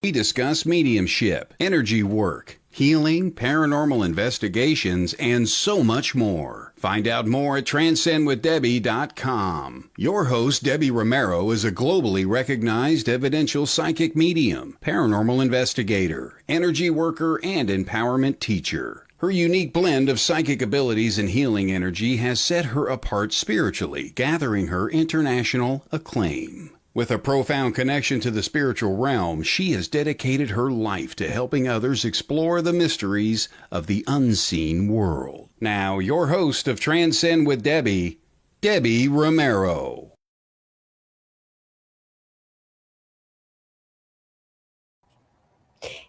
We discuss mediumship, energy work, healing, paranormal investigations, and so much more. Find out more at transcendwithdebbie.com. Your host, Debbie Romero, is a globally recognized evidential psychic medium, paranormal investigator, energy worker, and empowerment teacher. Her unique blend of psychic abilities and healing energy has set her apart spiritually, gathering her international acclaim. With a profound connection to the spiritual realm, she has dedicated her life to helping others explore the mysteries of the unseen world. Now, your host of Transcend with Debbie, Debbie Romero.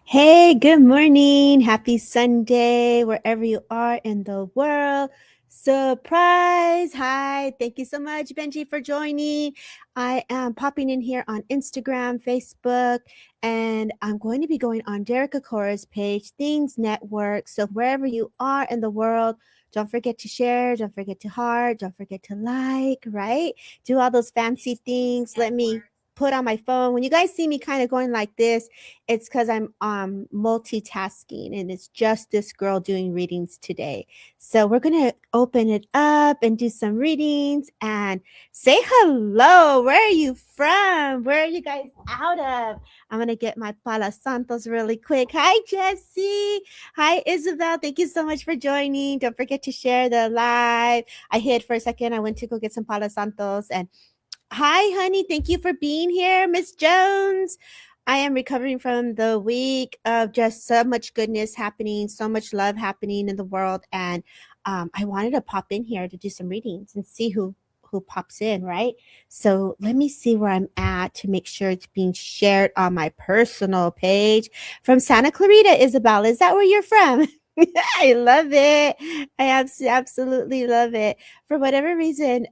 Hey, good morning. Happy Sunday, wherever you are in the world. Surprise. Hi. Thank you so much, Benji, for joining. I am popping in here on Instagram, Facebook, and I'm going to be going on Derek Akora's page, Things Network. So wherever you are in the world, don't forget to share, don't forget to heart, don't forget to like, right? Do all those fancy things. Let me put on my phone. When you guys see me kind of going like this, it's because I'm multitasking, and it's just this girl doing readings today. So we're going to open it up and do some readings and say hello. Where are you from? Where are you guys out of? I'm going to get my Pala Santos really quick. Hi, Jessie. Hi, Isabel. Thank you so much for joining. Don't forget to share the live. I hid for a second. I went to go get some Pala Santos. And hi, honey. Thank you for being here, Miss Jones. I am recovering from the week of just so much goodness happening, so much love happening in the world. And I wanted to pop in here to do some readings and see who pops in, right? So let me see where I'm at to make sure it's being shared on my personal page. From Santa Clarita, Isabel. Is that where you're from? I love it. I absolutely love it. For whatever reason,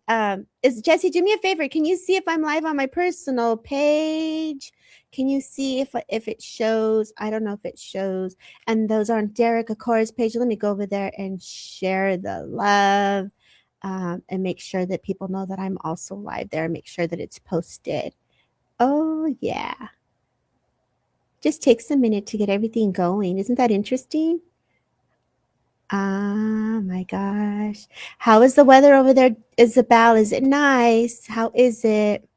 is Jessie, do me a favor. Can you see if I'm live on my personal page? Can you see if it shows? I don't know if it shows. And those are on Derek Akora's page. Let me go over there and share the love, and make sure that people know that I'm also live there. Make sure that it's posted. Oh, yeah. Just takes a minute to get everything going. Isn't that interesting? Ah, my gosh. How is the weather over there, Isabel? Is it nice? How is it?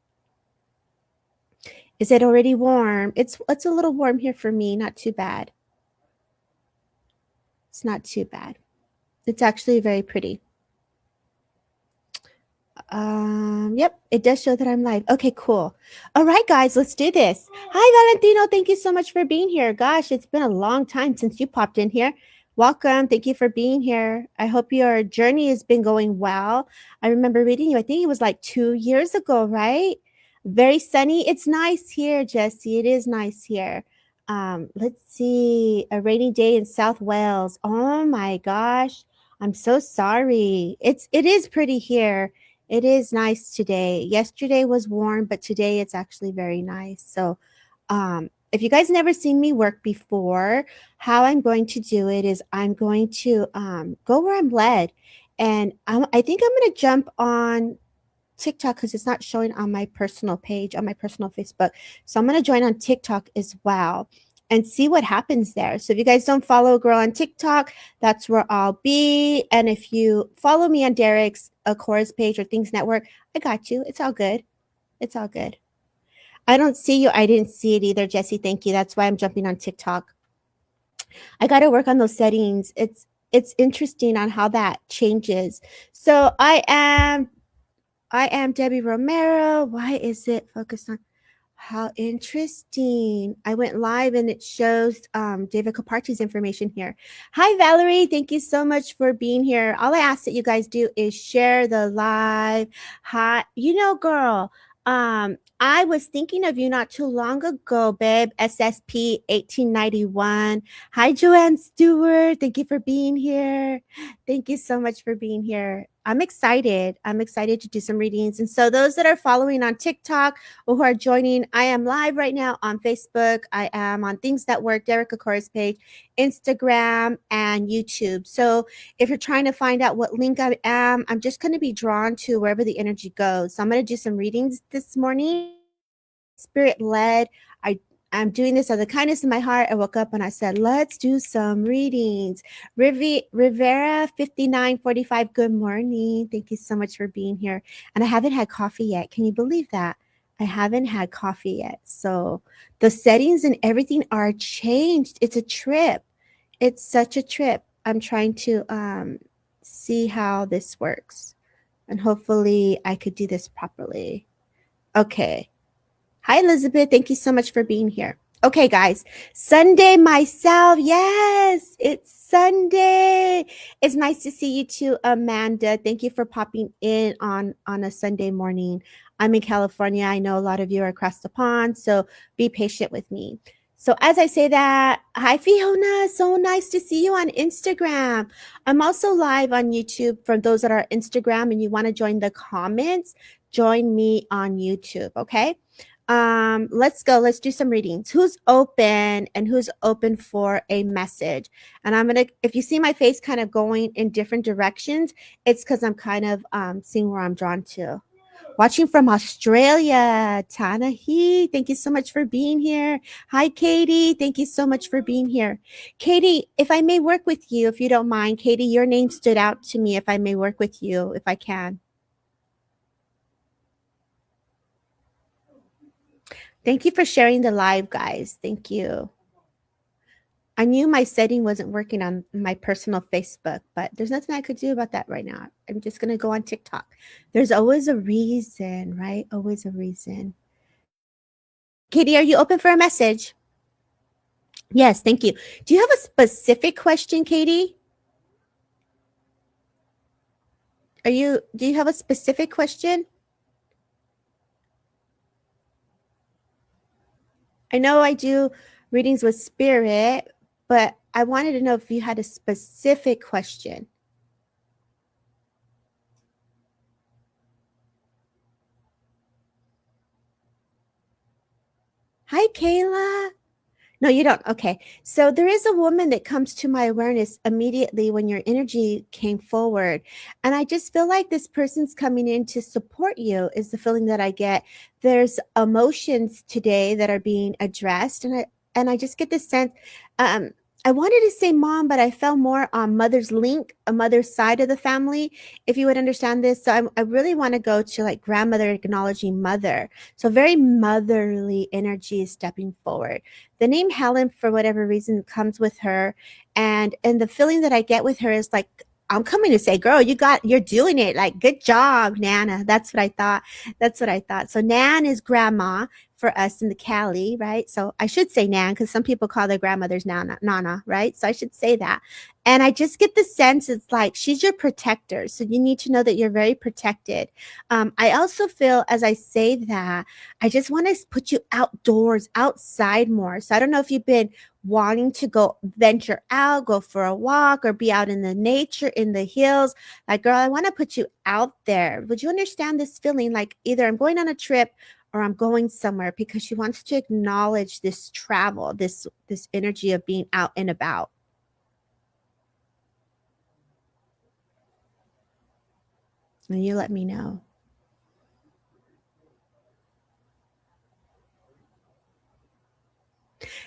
Is it already warm? It's a little warm here for me. Not too bad. It's not too bad. It's actually very pretty. Yep, it does show that I'm live. Okay, cool. All right, guys, let's do this. Hi, Valentino. Thank you so much for being here. Gosh, it's been a long time since you popped in here. Welcome. Thank you for being here. I hope your journey has been going well. I remember reading you. I think it was like 2 years ago, right? Very sunny. It's nice here, Jessie. It is nice here. Let's see. A rainy day in South Wales. Oh my gosh. I'm so sorry. It is pretty here. It is nice today. Yesterday was warm, but today it's actually very nice. So, if you guys never seen me work before, how I'm going to do it is I'm going to go where I'm led. And I think I'm going to jump on TikTok because it's not showing on my personal page, on my personal Facebook. So I'm going to join on TikTok as well and see what happens there. So if you guys don't follow a girl on TikTok, that's where I'll be. And if you follow me on Derek's Chorus page or Things Network, I got you. It's all good. It's all good. I don't see you. I didn't see it either, Jessie. Thank you. That's why I'm jumping on TikTok. I got to work on those settings. It's interesting on how that changes. So I am Debbie Romero. Why is it focused on? How interesting. I went live and it shows David Caparti's information here. Hi, Valerie. Thank you so much for being here. All I ask that you guys do is share the live. Hi, girl, I was thinking of you not too long ago, babe. SSP 1891. Hi, Joanne Stewart. Thank you for being here. Thank you so much for being here. I'm excited. I'm excited to do some readings. And so those that are following on TikTok or who are joining, I am live right now on Facebook. I am on Things Network, Derek Akora's page, Instagram, and YouTube. So if you're trying to find out what link I am, I'm just going to be drawn to wherever the energy goes. So I'm going to do some readings this morning. Spirit led. I'm doing this out of the kindness of my heart. I woke up and I said, let's do some readings. Rivera 5945, good morning. Thank you so much for being here. And I haven't had coffee yet. Can you believe that? I haven't had coffee yet. So the settings and everything are changed. It's a trip. It's such a trip. I'm trying to see how this works. And hopefully I could do this properly. Okay. Hi, Elizabeth. Thank you so much for being here. Okay, guys. Sunday myself. Yes, it's Sunday. It's nice to see you too, Amanda. Thank you for popping in on a Sunday morning. I'm in California. I know a lot of you are across the pond, so be patient with me. So as I say that, hi Fiona, so nice to see you on Instagram. I'm also live on YouTube for those that are Instagram and you want to join the comments, join me on YouTube, okay? Let's go. Let's do some readings. Who's open and who's open for a message? And I'm gonna, if you see my face kind of going in different directions, it's because I'm kind of seeing where I'm drawn to. Watching from Australia, Tana He, thank you so much for being here. Hi, Katie, thank you so much for being here. Katie, if I may work with you, if you don't mind, Katie, your name stood out to me. If I may work with you, if I can. Thank you for sharing the live, guys. Thank you. I knew my setting wasn't working on my personal Facebook, but there's nothing I could do about that right now. I'm just going to go on TikTok. There's always a reason, right? Always a reason. Katie, are you open for a message? Yes, thank you. Do you have a specific question, Katie? Do you have a specific question? I know I do readings with spirit, but I wanted to know if you had a specific question. Hi, Kayla. No, you don't. Okay. So there is a woman that comes to my awareness immediately when your energy came forward. And I just feel like this person's coming in to support you, is the feeling that I get. There's emotions today that are being addressed. And I just get this sense. Um, I wanted to say mom, but I fell more on mother's link, a mother's side of the family, if you would understand this. So I really want to go to like grandmother acknowledging mother. So very motherly energy is stepping forward. The name Helen, for whatever reason, comes with her, and the feeling that I get with her is like, I'm coming to say, girl, you're doing it. Like, good job, Nana. That's what I thought. That's what I thought. So Nan is grandma for us in the Cali, right? So I should say Nan because some people call their grandmothers Nana, right? So I should say that. And I just get the sense it's like she's your protector. So you need to know that you're very protected. I also feel as I say that, I just want to put you outdoors, outside more. So I don't know if you've been wanting to go venture out, go for a walk, or be out in the nature, in the hills. Like, girl, I want to put you out there. Would you understand this feeling? Like, either I'm going on a trip or I'm going somewhere, because she wants to acknowledge this travel, this energy of being out and about. And you let me know.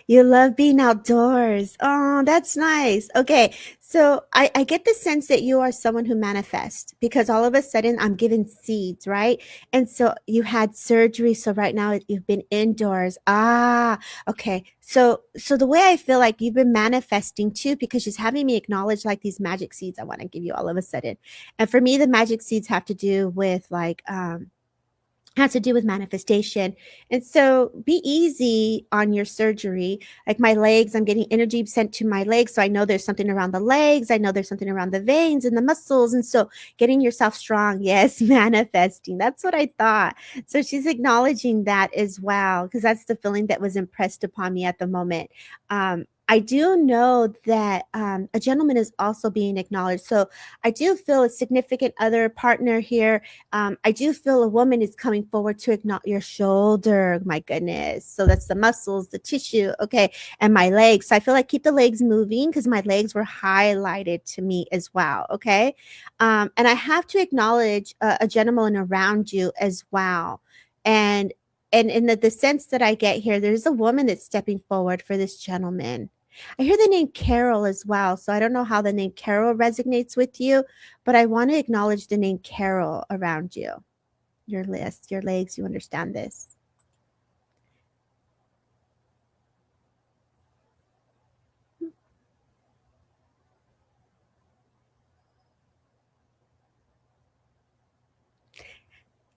You love being outdoors. Oh, that's nice. Okay. So I get the sense that you are someone who manifests, because all of a sudden I'm given seeds, right? And so you had surgery. So right now you've been indoors. Ah, okay. So the way I feel like you've been manifesting too, because she's having me acknowledge like these magic seeds I want to give you all of a sudden. And for me, the magic seeds have to do with like, has to do with manifestation. And so be easy on your surgery. Like my legs, I'm getting energy sent to my legs. So I know there's something around the legs. I know there's something around the veins and the muscles. And so getting yourself strong. Yes, manifesting. That's what I thought. So she's acknowledging that as well, because that's the feeling that was impressed upon me at the moment. I do know that a gentleman is also being acknowledged. So I do feel a significant other partner here. I do feel a woman is coming forward to acknowledge your shoulder. My goodness. So that's the muscles, the tissue. Okay. And my legs. So I feel like keep the legs moving, because my legs were highlighted to me as well. Okay. And I have to acknowledge a gentleman around you as well. And and in the sense that I get here, there's a woman that's stepping forward for this gentleman. I hear the name Carol as well, so I don't know how the name Carol resonates with you, but I want to acknowledge the name Carol around you. Your list, your legs, you understand this.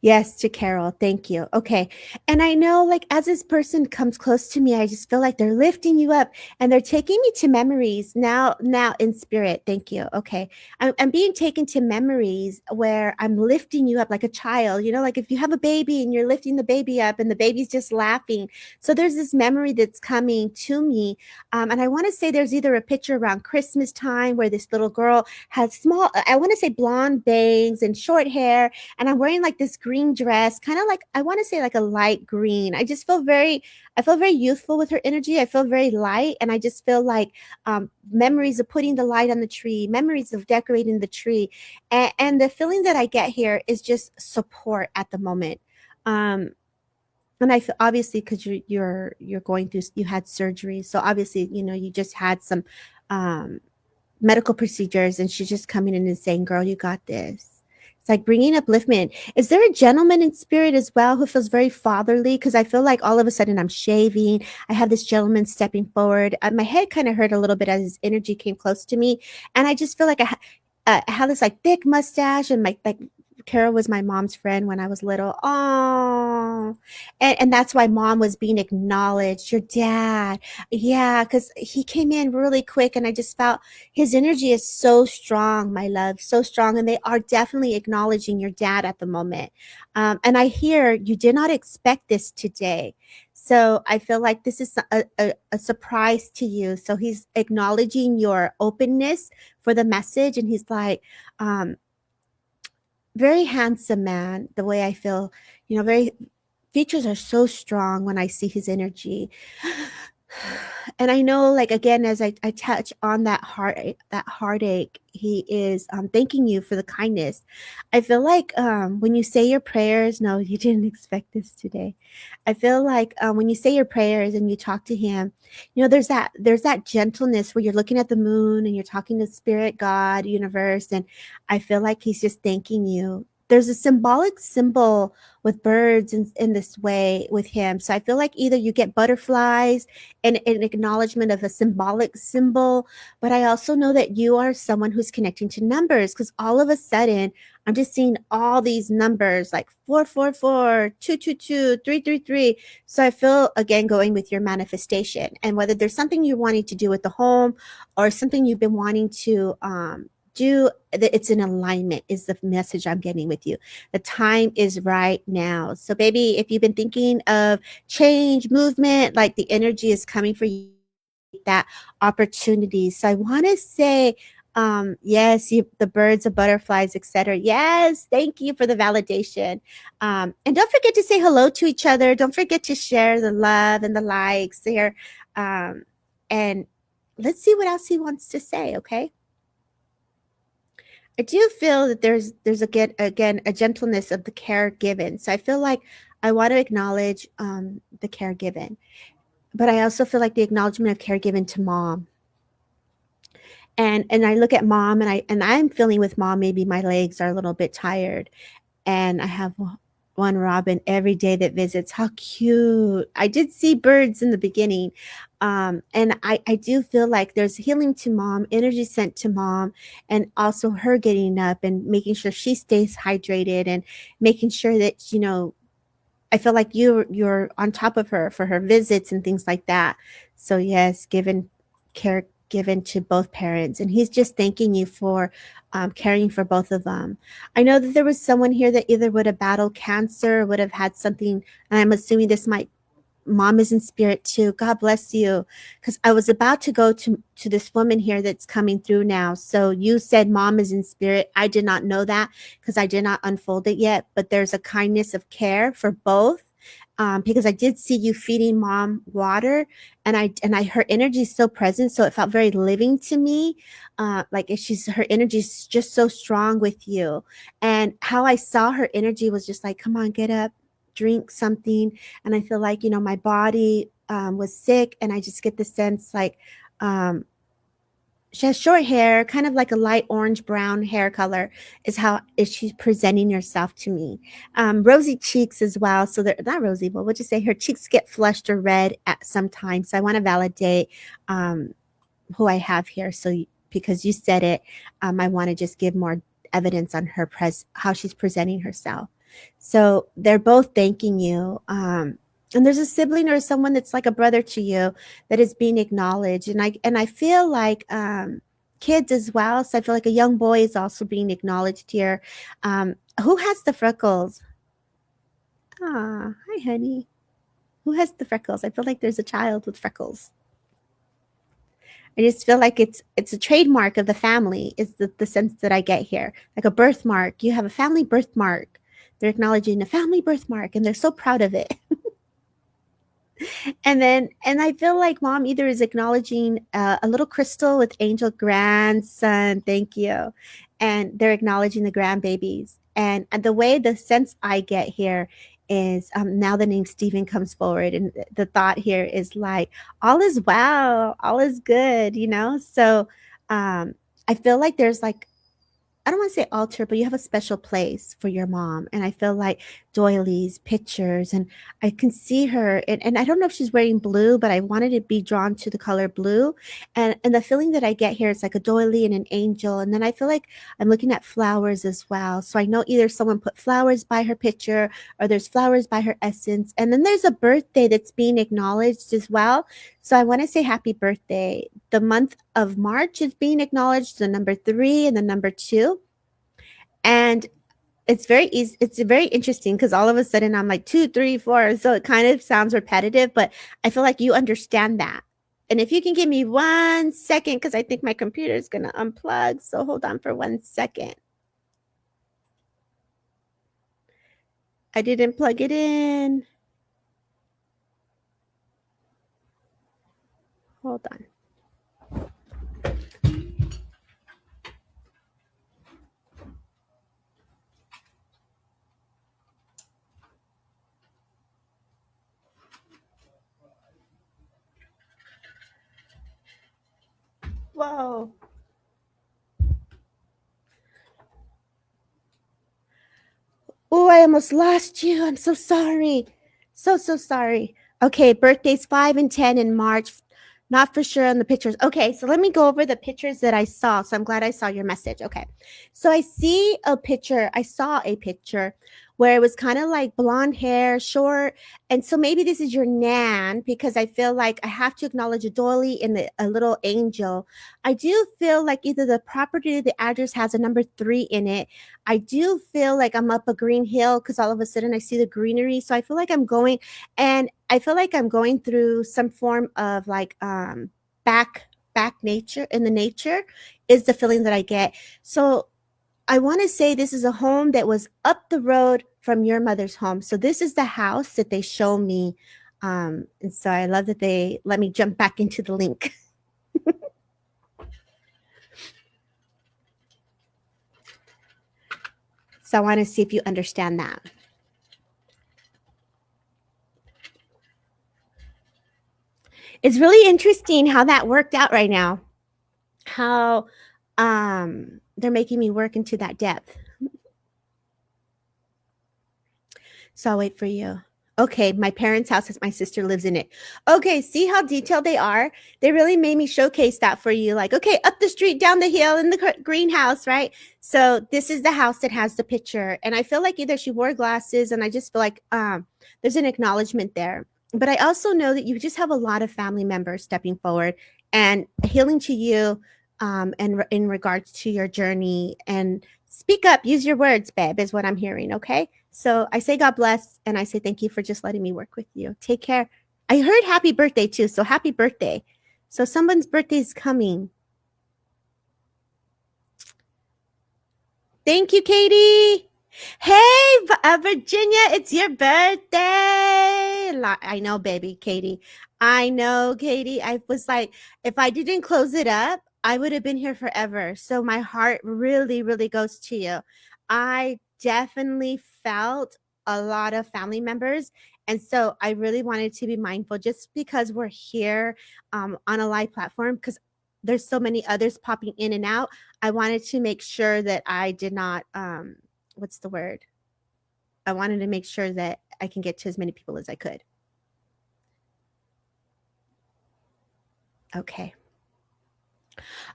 Yes, to Carol. Thank you. Okay. And I know, like, as this person comes close to me, I just feel like they're lifting you up and they're taking me to memories now in spirit. Thank you. Okay. I'm being taken to memories where I'm lifting you up like a child, like if you have a baby and you're lifting the baby up and the baby's just laughing. So there's this memory that's coming to me. And I want to say there's either a picture around Christmas time where this little girl has I want to say blonde bangs and short hair, and I'm wearing like this green dress, kind of like I want to say like a light green. I feel very youthful with her energy. I feel very light, and I just feel like memories of putting the light on the tree, memories of decorating the tree, and the feeling that I get here is just support at the moment. Um, and I feel obviously because you're going through, you had surgery, so obviously you just had some um medical procedures, and she's just coming in and saying, girl, you got this. It's like bringing upliftment. Is there a gentleman in spirit as well who feels very fatherly? Because I feel like all of a sudden I'm shaving. I have this gentleman stepping forward. My head kind of hurt a little bit as his energy came close to me. And I just feel like I have this like thick mustache, and my like Kara was my mom's friend when I was little. Oh, and that's why mom was being acknowledged. Your dad, yeah, because he came in really quick, and I just felt his energy is so strong, my love, so strong, and they are definitely acknowledging your dad at the moment. And I hear you did not expect this today. So I feel like this is a surprise to you. So he's acknowledging your openness for the message, and he's like, very handsome man, the way I feel, very features are so strong when I see his energy. And I know, like, again, as I touch on that heartache, he is thanking you for the kindness. I feel like when you say your prayers, no, you didn't expect this today. I feel like when you say your prayers and you talk to him, there's that gentleness where you're looking at the moon and you're talking to spirit, God, universe, and I feel like he's just thanking you. There's a symbolic symbol with birds in this way with him. So I feel like either you get butterflies and an acknowledgement of a symbolic symbol, but I also know that you are someone who's connecting to numbers, because all of a sudden I'm just seeing all these numbers like 444, 222, 333. So I feel, again, going with your manifestation, and whether there's something you're wanting to do with the home or something you've been wanting to do, it's in alignment is the message I'm getting with you. The time is right now. So baby, if you've been thinking of change, movement, like the energy is coming for you, that opportunity. So I want to say yes, the birds, the butterflies, etc. Yes, thank you for the validation. And don't forget to say hello to each other. Don't forget to share the love and the likes there. And let's see what else he wants to say. Okay. I do feel that there's again a gentleness of the care given. So I feel like I want to acknowledge the care given, but I also feel like the acknowledgement of care given to mom. And I look at mom, and I'm feeling with mom. Maybe my legs are a little bit tired, and I have one robin every day that visits. How cute. I did see birds in the beginning. And I do feel like there's healing to mom, energy sent to mom, and also her getting up and making sure she stays hydrated, and making sure that, I feel like you're on top of her for her visits and things like that. So yes, given care given to both parents, and he's just thanking you for caring for both of them. I know that there was someone here that either would have battled cancer, would have had something, and I'm assuming this might, mom is in spirit too. God bless you, because I was about to go to this woman here that's coming through now. So you said mom is in spirit. I did not know that because I did not unfold it yet, but there's a kindness of care for both. Because I did see you feeding mom water, and I her energy is so present, so it felt very living to me. Like if her energy is just so strong with you, and how I saw her energy was just like, come on, get up, drink something, and I feel like, my body was sick, and I just get the sense like um, she has short hair, kind of like a light orange brown hair color, is how is she presenting herself to me. Rosy cheeks as well. So they're not rosy, but we'll just say her cheeks get flushed or red at some time. So I want to validate um, who I have here. So because you said it, I want to just give more evidence on her how she's presenting herself. So they're both thanking you. And there's a sibling or someone that's like a brother to you that is being acknowledged. And I feel like kids as well. So I feel like a young boy is also being acknowledged here. Who has the freckles? Ah, hi, honey. Who has the freckles? I feel like there's a child with freckles. I just feel like it's a trademark of the family, is the sense that I get here. Like a birthmark. You have a family birthmark. They're acknowledging a family birthmark and they're so proud of it. And I feel like mom either is acknowledging a little crystal with angel grandson, thank you, and they're acknowledging the grandbabies. And the way the sense I get here is now the name Stephen comes forward, and the thought here is like all is well, all is good, So um, I feel like there's like, I don't want to say altar, but you have a special place for your mom. And I feel like doilies, pictures, and I can see her. And I don't know if she's wearing blue, but I wanted to be drawn to the color blue. And the feeling that I get here is like a doily and an angel. And then I feel like I'm looking at flowers as well. So I know either someone put flowers by her picture or there's flowers by her essence. And then there's a birthday that's being acknowledged as well. So I want to say happy birthday. The month of March is being acknowledged, the number 3 and the number 2. And it's very easy. It's very interesting because all of a sudden I'm like 2, 3, 4. So it kind of sounds repetitive, but I feel like you understand that. And if you can give me 1 second, because I think my computer is going to unplug. So hold on for 1 second. I didn't plug it in. Hold on. Whoa. Oh, I almost lost you. I'm so sorry. So sorry. Okay, birthdays 5 and 10 in March. Not for sure on the pictures. Okay, so let me go over the pictures that I saw. So I'm glad I saw your message. Okay. So I see a picture. I saw a picture where it was kind of like blonde hair, short. And so maybe this is your nan, because I feel like I have to acknowledge a doily and a little angel. I do feel like either the property, the address has a number 3 in it. I do feel like I'm up a green hill because all of a sudden I see the greenery. So I feel like I'm going, and I feel like I'm going through some form of like back nature, in the nature is the feeling that I get. So I want to say this is a home that was up the road from your mother's home. So this is the house that they show me. And so I love that they let me jump back into the link. So I want to see if you understand that. It's really interesting how that worked out right now. How they're making me work into that depth. So I'll wait for you. Okay, my parents' house, my sister lives in it. Okay, see how detailed they are? They really made me showcase that for you. Like, okay, up the street, down the hill, in the greenhouse, right? So this is the house that has the picture. And I feel like either she wore glasses, and I just feel like there's an acknowledgement there. But I also know that you just have a lot of family members stepping forward and healing to you, and in regards to your journey. And speak up, use your words, babe, is what I'm hearing, okay? So I say God bless, and I say thank you for just letting me work with you. Take care. I heard happy birthday too, so happy birthday. So someone's birthday is coming. Thank you, Katie. Hey, Virginia, it's your birthday. I know, baby, Katie. I know, Katie. I was like, if I didn't close it up, I would have been here forever. So my heart really, really goes to you. I definitely felt a lot of family members. And so I really wanted to be mindful just because we're here on a live platform, because there's so many others popping in and out. I wanted to make sure that I did not, what's the word? I wanted to make sure that I can get to as many people as I could. Okay.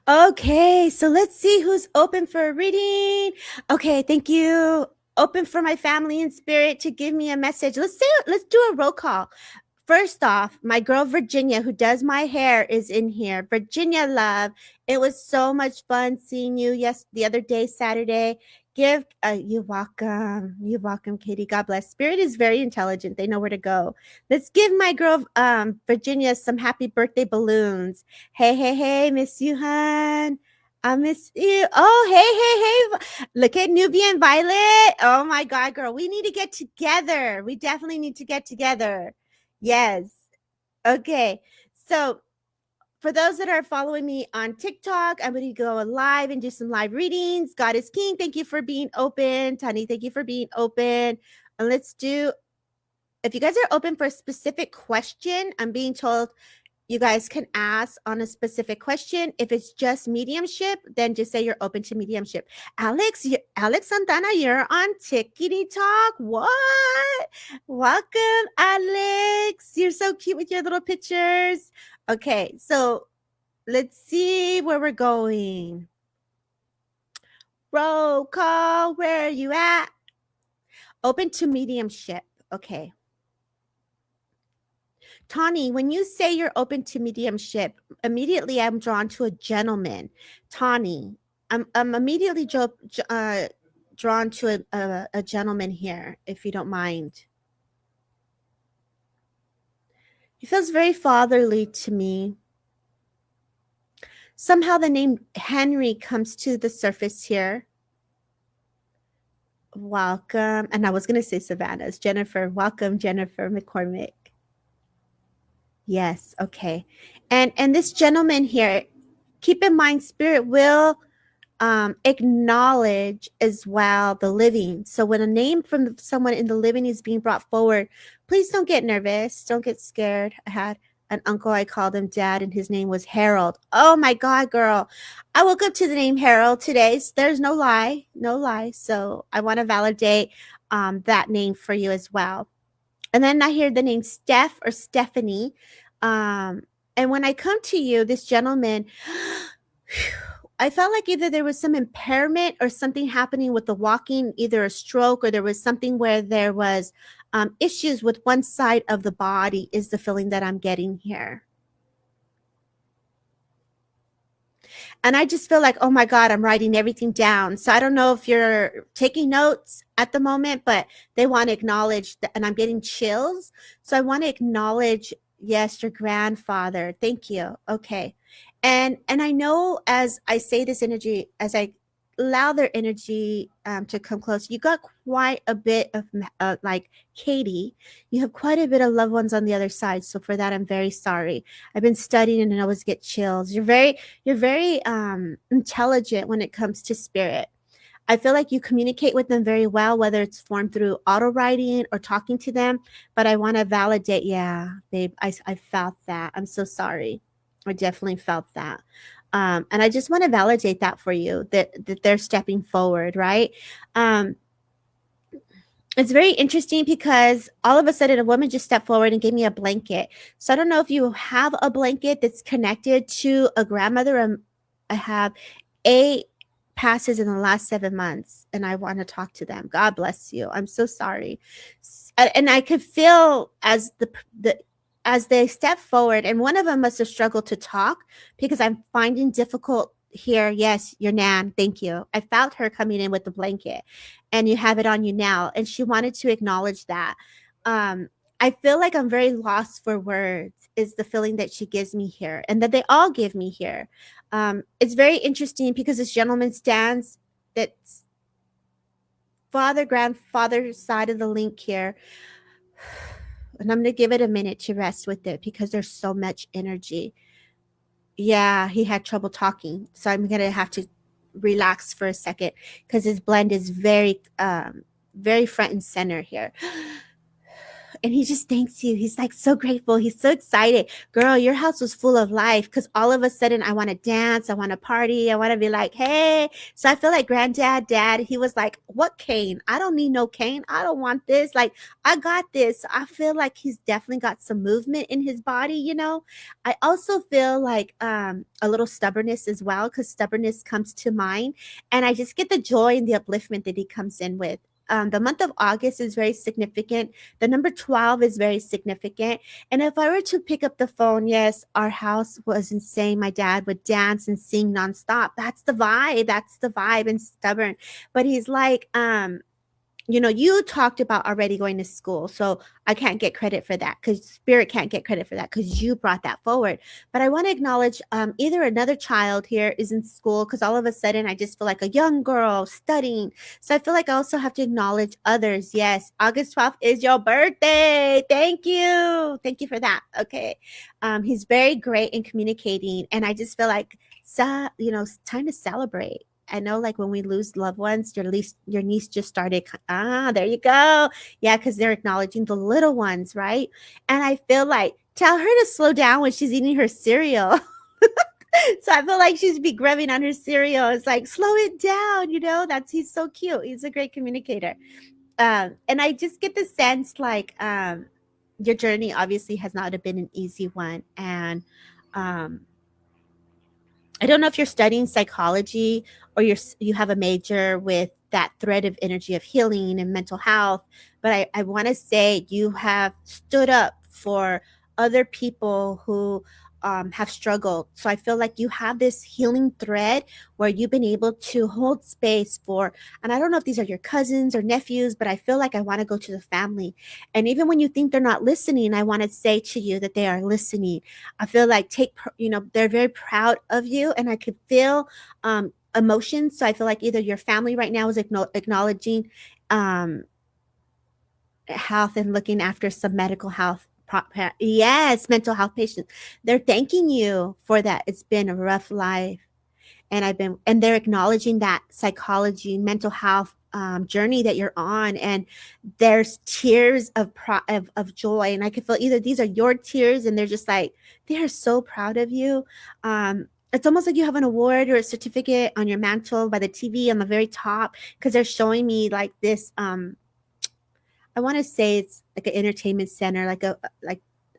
Okay, so let's see who's open for a reading. Okay, thank you. Open for my family and spirit to give me a message. Let's do a roll call. First off, my girl Virginia, who does my hair, is in here. Virginia, love, it was so much fun seeing you the other day, Saturday. You're welcome, Katie. God bless. Spirit is very intelligent. They know where to go. Let's give my girl Virginia some happy birthday balloons. Hey, miss you, hun. I miss you. Oh, hey. Look at Nubia and Violet. Oh my God, girl. We need to get together. We definitely need to get together. Yes. Okay. So for those that are following me on TikTok, I'm going to go live and do some live readings. God is King. Thank you for being open. Tani, thank you for being open. And if you guys are open for a specific question, I'm being told you guys can ask on a specific question. If it's just mediumship, then just say you're open to mediumship. Alex Santana, you're on Tickety Talk. What? Welcome, Alex. You're so cute with your little pictures. Okay, so let's see where we're going. Roll call, where are you at? Open to mediumship. Okay. Tawny, when you say you're open to mediumship, immediately I'm drawn to a gentleman. Tawny, I'm immediately drawn to a gentleman here, if you don't mind. He feels very fatherly to me. Somehow the name Henry comes to the surface here. Welcome. And I was going to say Savannah's. Jennifer, welcome, Jennifer McCormick. Yes, okay. And this gentleman here, keep in mind, spirit will acknowledge as well the living. So when a name from someone in the living is being brought forward, please don't get nervous. Don't get scared. I had an uncle, I called him dad, and his name was Harold. Oh my God, girl. I woke up to the name Harold today. So there's no lie. So I want to validate that name for you as well. And then I hear the name Steph or Stephanie. And when I come to you, this gentleman, I felt like either there was some impairment or something happening with the walking, either a stroke or there was something where there was issues with one side of the body is the feeling that I'm getting here. And I just feel like, oh my God, I'm writing everything down. So I don't know if you're taking notes at the moment, but they want to acknowledge that, and I'm getting chills. So I want to acknowledge, yes, your grandfather. Thank you. Okay. And I know as I say this energy, as I allow their energy to come close, you got quite a bit of like Katie, you have quite a bit of loved ones on the other side. So for that, I'm very sorry. I've been studying and I always get chills. You're very intelligent when it comes to spirit. I feel like you communicate with them very well, whether it's formed through auto writing or talking to them. But I want to validate. Yeah, babe, I felt that. I'm so sorry. I definitely felt that. And I just want to validate that for you, that they're stepping forward, right? It's very interesting because all of a sudden a woman just stepped forward and gave me a blanket. So I don't know if you have a blanket that's connected to a grandmother. I have 8 passes in the last 7 months and I want to talk to them. God bless you. I'm so sorry. And I could feel as as they step forward, and one of them must have struggled to talk because I'm finding difficult here. Yes, your Nan. Thank you. I felt her coming in with the blanket and you have it on you now. And she wanted to acknowledge that. I feel like I'm very lost for words is the feeling that she gives me here and that they all give me here. It's very interesting because this gentleman stands that's grandfather side of the link here. And I'm going to give it a minute to rest with it because there's so much energy. Yeah, he had trouble talking. So I'm going to have to relax for a second because his blend is very very front and center here. And he just thanks you. He's like so grateful. He's so excited. Girl, your house was full of life because all of a sudden I want to dance. I want to party. I want to be like, hey. So I feel like granddad, dad, he was like, what cane? I don't need no cane. I don't want this. Like, I got this. I feel like he's definitely got some movement in his body, you know? I also feel like a little stubbornness as well because stubbornness comes to mind. And I just get the joy and the upliftment that he comes in with. The month of August is very significant. The number 12 is very significant. And if I were to pick up the phone, yes, our house was insane. My dad would dance and sing nonstop. That's the vibe. That's the vibe and stubborn. But he's like, you know, you talked about already going to school. So I can't get credit for that because spirit can't get credit for that because you brought that forward. But I want to acknowledge either another child here is in school because all of a sudden I just feel like a young girl studying. So I feel like I also have to acknowledge others. Yes, August 12th is your birthday. Thank you. Thank you for that. Okay. He's very great in communicating. And I just feel like, you know, it's time to celebrate. I know, like when we lose loved ones, your niece just started. There you go. Yeah, because they're acknowledging the little ones, right? And I feel like tell her to slow down when she's eating her cereal. So I feel like she's be grubbing on her cereal. It's like slow it down, you know. He's so cute. He's a great communicator. And I just get the sense like your journey obviously has not been an easy one, and um, I don't know if you're studying psychology or you have a major with that thread of energy of healing and mental health, but I want to say you have stood up for other people who have struggled. So I feel like you have this healing thread where you've been able to hold space for, and I don't know if these are your cousins or nephews, but I feel like I want to go to the family. And even when you think they're not listening, I want to say to you that they are listening. I feel like you know, they're very proud of you, and I could feel emotions. So I feel like either your family right now is acknowledging um, health and looking after some medical health. Yes, mental health patients. They're thanking you for that. It's been a rough life, and they're acknowledging that psychology, mental health journey that you're on, and there's tears of joy, and I can feel either these are your tears, and they're just like they're so proud of you. It's almost like you have an award or a certificate on your mantle by the TV on the very top because they're showing me like this. I want to say it's like an entertainment center, like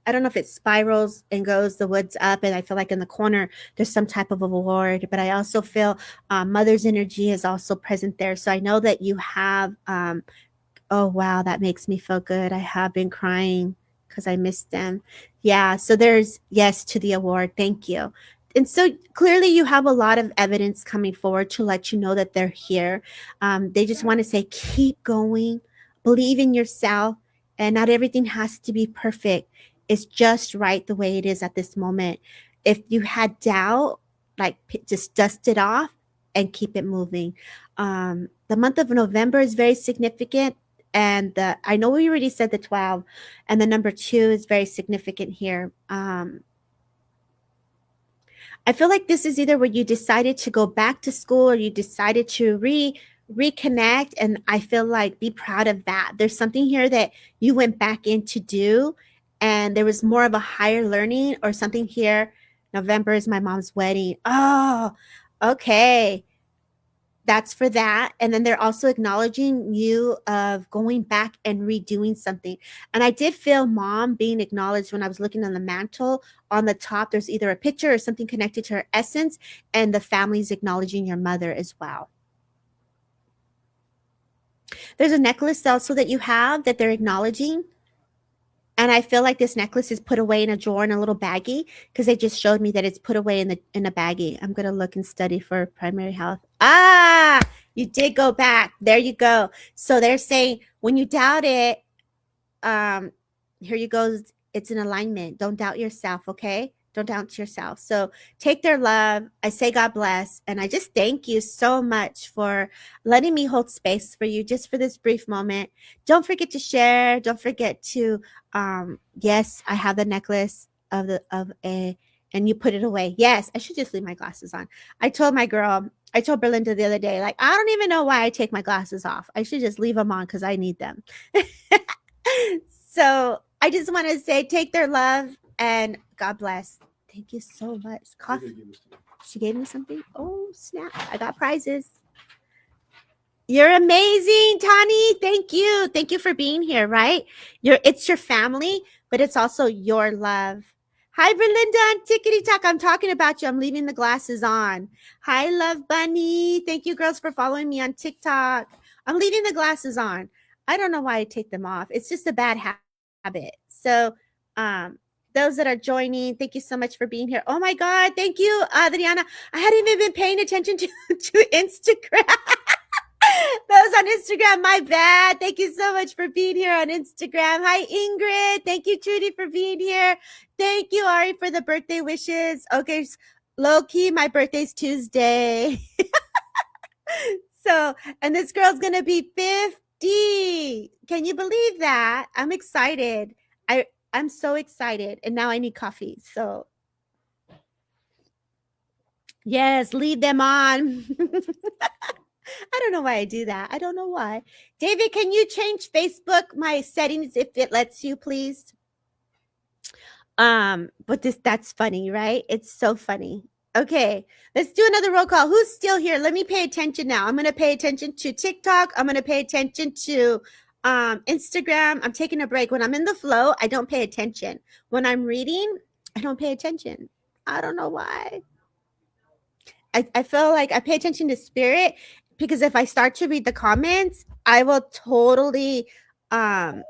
I don't know if it spirals and goes the woods up, and I feel like in the corner there's some type of award. But I also feel mother's energy is also present there, so I know that you have. Oh wow, that makes me feel good. I have been crying because I missed them. Yeah, so there's yes to the award. Thank you. And so clearly, you have a lot of evidence coming forward to let you know that they're here. They just want to say, keep going, believe in yourself, and not everything has to be perfect. It's just right the way it is at this moment. If you had doubt, like just dust it off and keep it moving. The month of November is very significant. And I know we already said the 12, and the number 2 is very significant here. I feel like this is either where you decided to go back to school or you decided to reconnect, and I feel like be proud of that. There's something here that you went back in to do, and there was more of a higher learning or something here. November is my mom's wedding. Oh, okay, that's for that. And then they're also acknowledging you of going back and redoing something. And I did feel mom being acknowledged when I was looking on the mantle. On the top there's either a picture or something connected to her essence, and the family's acknowledging your mother as well. There's a necklace also that you have that they're acknowledging, and I feel like this necklace is put away in a drawer in a little baggie because they just showed me that it's put away in a baggie. I'm gonna look and study for primary health. Ah, you did go back. There you go. So they're saying when you doubt it, um, here you go. It's an alignment. Don't doubt yourself, okay? Don't doubt yourself. So take their love. I say God bless. And I just thank you so much for letting me hold space for you just for this brief moment. Don't forget to share. Don't forget to, yes, I have the necklace of a, and you put it away. Yes, I should just leave my glasses on. I told my girl, I told Berlinda the other day, like, I don't even know why I take my glasses off. I should just leave them on because I need them. So I just want to say, take their love and God bless. Thank you so much. Coffee. She gave me something. Oh, snap. I got prizes. You're amazing, Tani. Thank you. Thank you for being here, right? It's your family, but it's also your love. Hi, Belinda and Tickety Talk. I'm talking about you. I'm leaving the glasses on. Hi, Love Bunny. Thank you, girls, for following me on TikTok. I'm leaving the glasses on. I don't know why I take them off. It's just a bad habit. So, um, those that are joining, thank you so much for being here. Oh my God, thank you, Adriana. I hadn't even been paying attention to Instagram. Those on Instagram, my bad. Thank you so much for being here on Instagram. Hi, Ingrid. Thank you, Trudy, for being here. Thank you, Ari, for the birthday wishes. Okay, low key, my birthday's Tuesday. So, and this girl's gonna be 50. Can you believe that? I'm excited. I'm so excited. And now I need coffee. So, yes, lead them on. I don't know why I do that. I don't know why. David, can you change Facebook my settings if it lets you, please? But that's funny, right? It's so funny. Okay, let's do another roll call. Who's still here? Let me pay attention now. I'm gonna pay attention to TikTok. I'm gonna pay attention to Instagram. I'm taking a break. When I'm in the flow, I don't pay attention. When I'm reading, I don't pay attention. I don't know why. I feel like I pay attention to spirit because if I start to read the comments, I will totally lose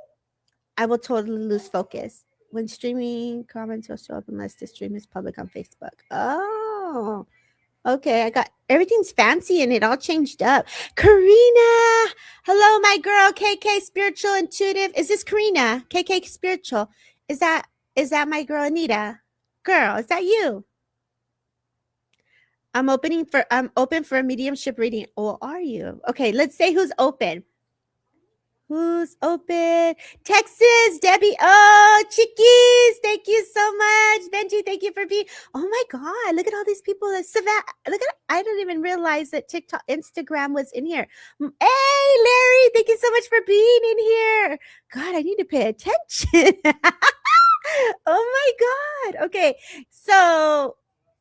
focus. When streaming, comments will show up unless the stream is public on Facebook. Oh, okay. I got everything's fancy and it all changed up. Karina, hello, my girl. KK Spiritual Intuitive. Is this Karina? KK Spiritual. Is that my girl Anita? Girl, is that you? I'm open for a mediumship reading. Or are you? Okay, let's say who's open. Who's open? Texas, Debbie. Oh, Chickies. Thank you so much. Benji, thank you for being. Oh my God. Look at all these people. Savannah. Look at I didn't even realize that Instagram was in here. Hey, Larry. Thank you so much for being in here. God, I need to pay attention. Oh my God. Okay. So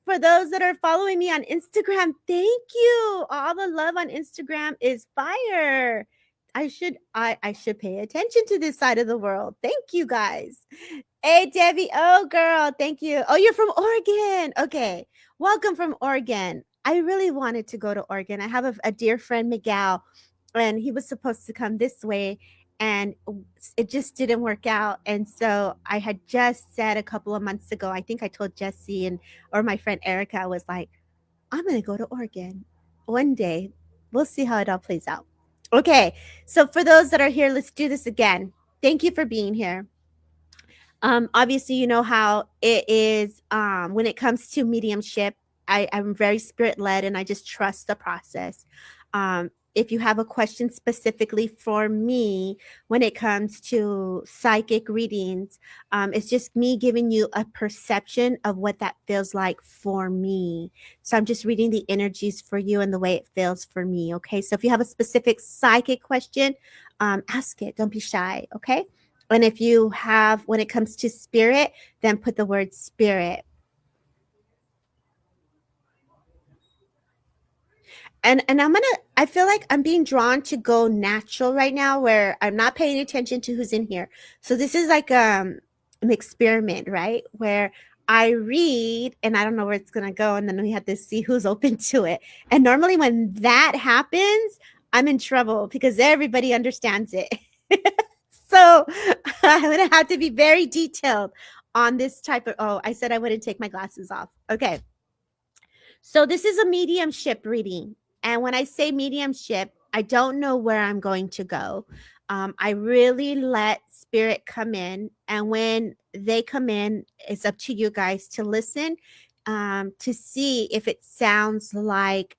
for those that are following me on Instagram, thank you. All the love on Instagram is fire. I should pay attention to this side of the world. Thank you guys. Hey Debbie, oh girl, thank you. Oh, you're from Oregon. Okay. Welcome from Oregon. I really wanted to go to Oregon. I have a dear friend, Miguel, and he was supposed to come this way and it just didn't work out. And so I had just said a couple of months ago, I think I told Jesse or my friend Erica, I was like, I'm going to go to Oregon one day. We'll see how it all plays out. Okay. So for those that are here, let's do this again. Thank you for being here. Obviously, you know how it is when it comes to mediumship. I'm very spirit led and I just trust the process. If you have a question specifically for me when it comes to psychic readings, it's just me giving you a perception of what that feels like for me. So I'm just reading the energies for you and the way it feels for me. Okay. So if you have a specific psychic question, ask it. Don't be shy. Okay. And if you have, when it comes to spirit, then put the word spirit. And I feel like I'm being drawn to go natural right now where I'm not paying attention to who's in here. So this is like an experiment, right? Where I read and I don't know where it's going to go. And then we have to see who's open to it. And normally when that happens, I'm in trouble because everybody understands it. So I'm going to have to be very detailed on this type of, I said I wouldn't take my glasses off. Okay. So this is a mediumship reading. And when I say mediumship, I don't know where I'm going to go. I really let spirit come in. And when they come in, it's up to you guys to listen to see if it sounds like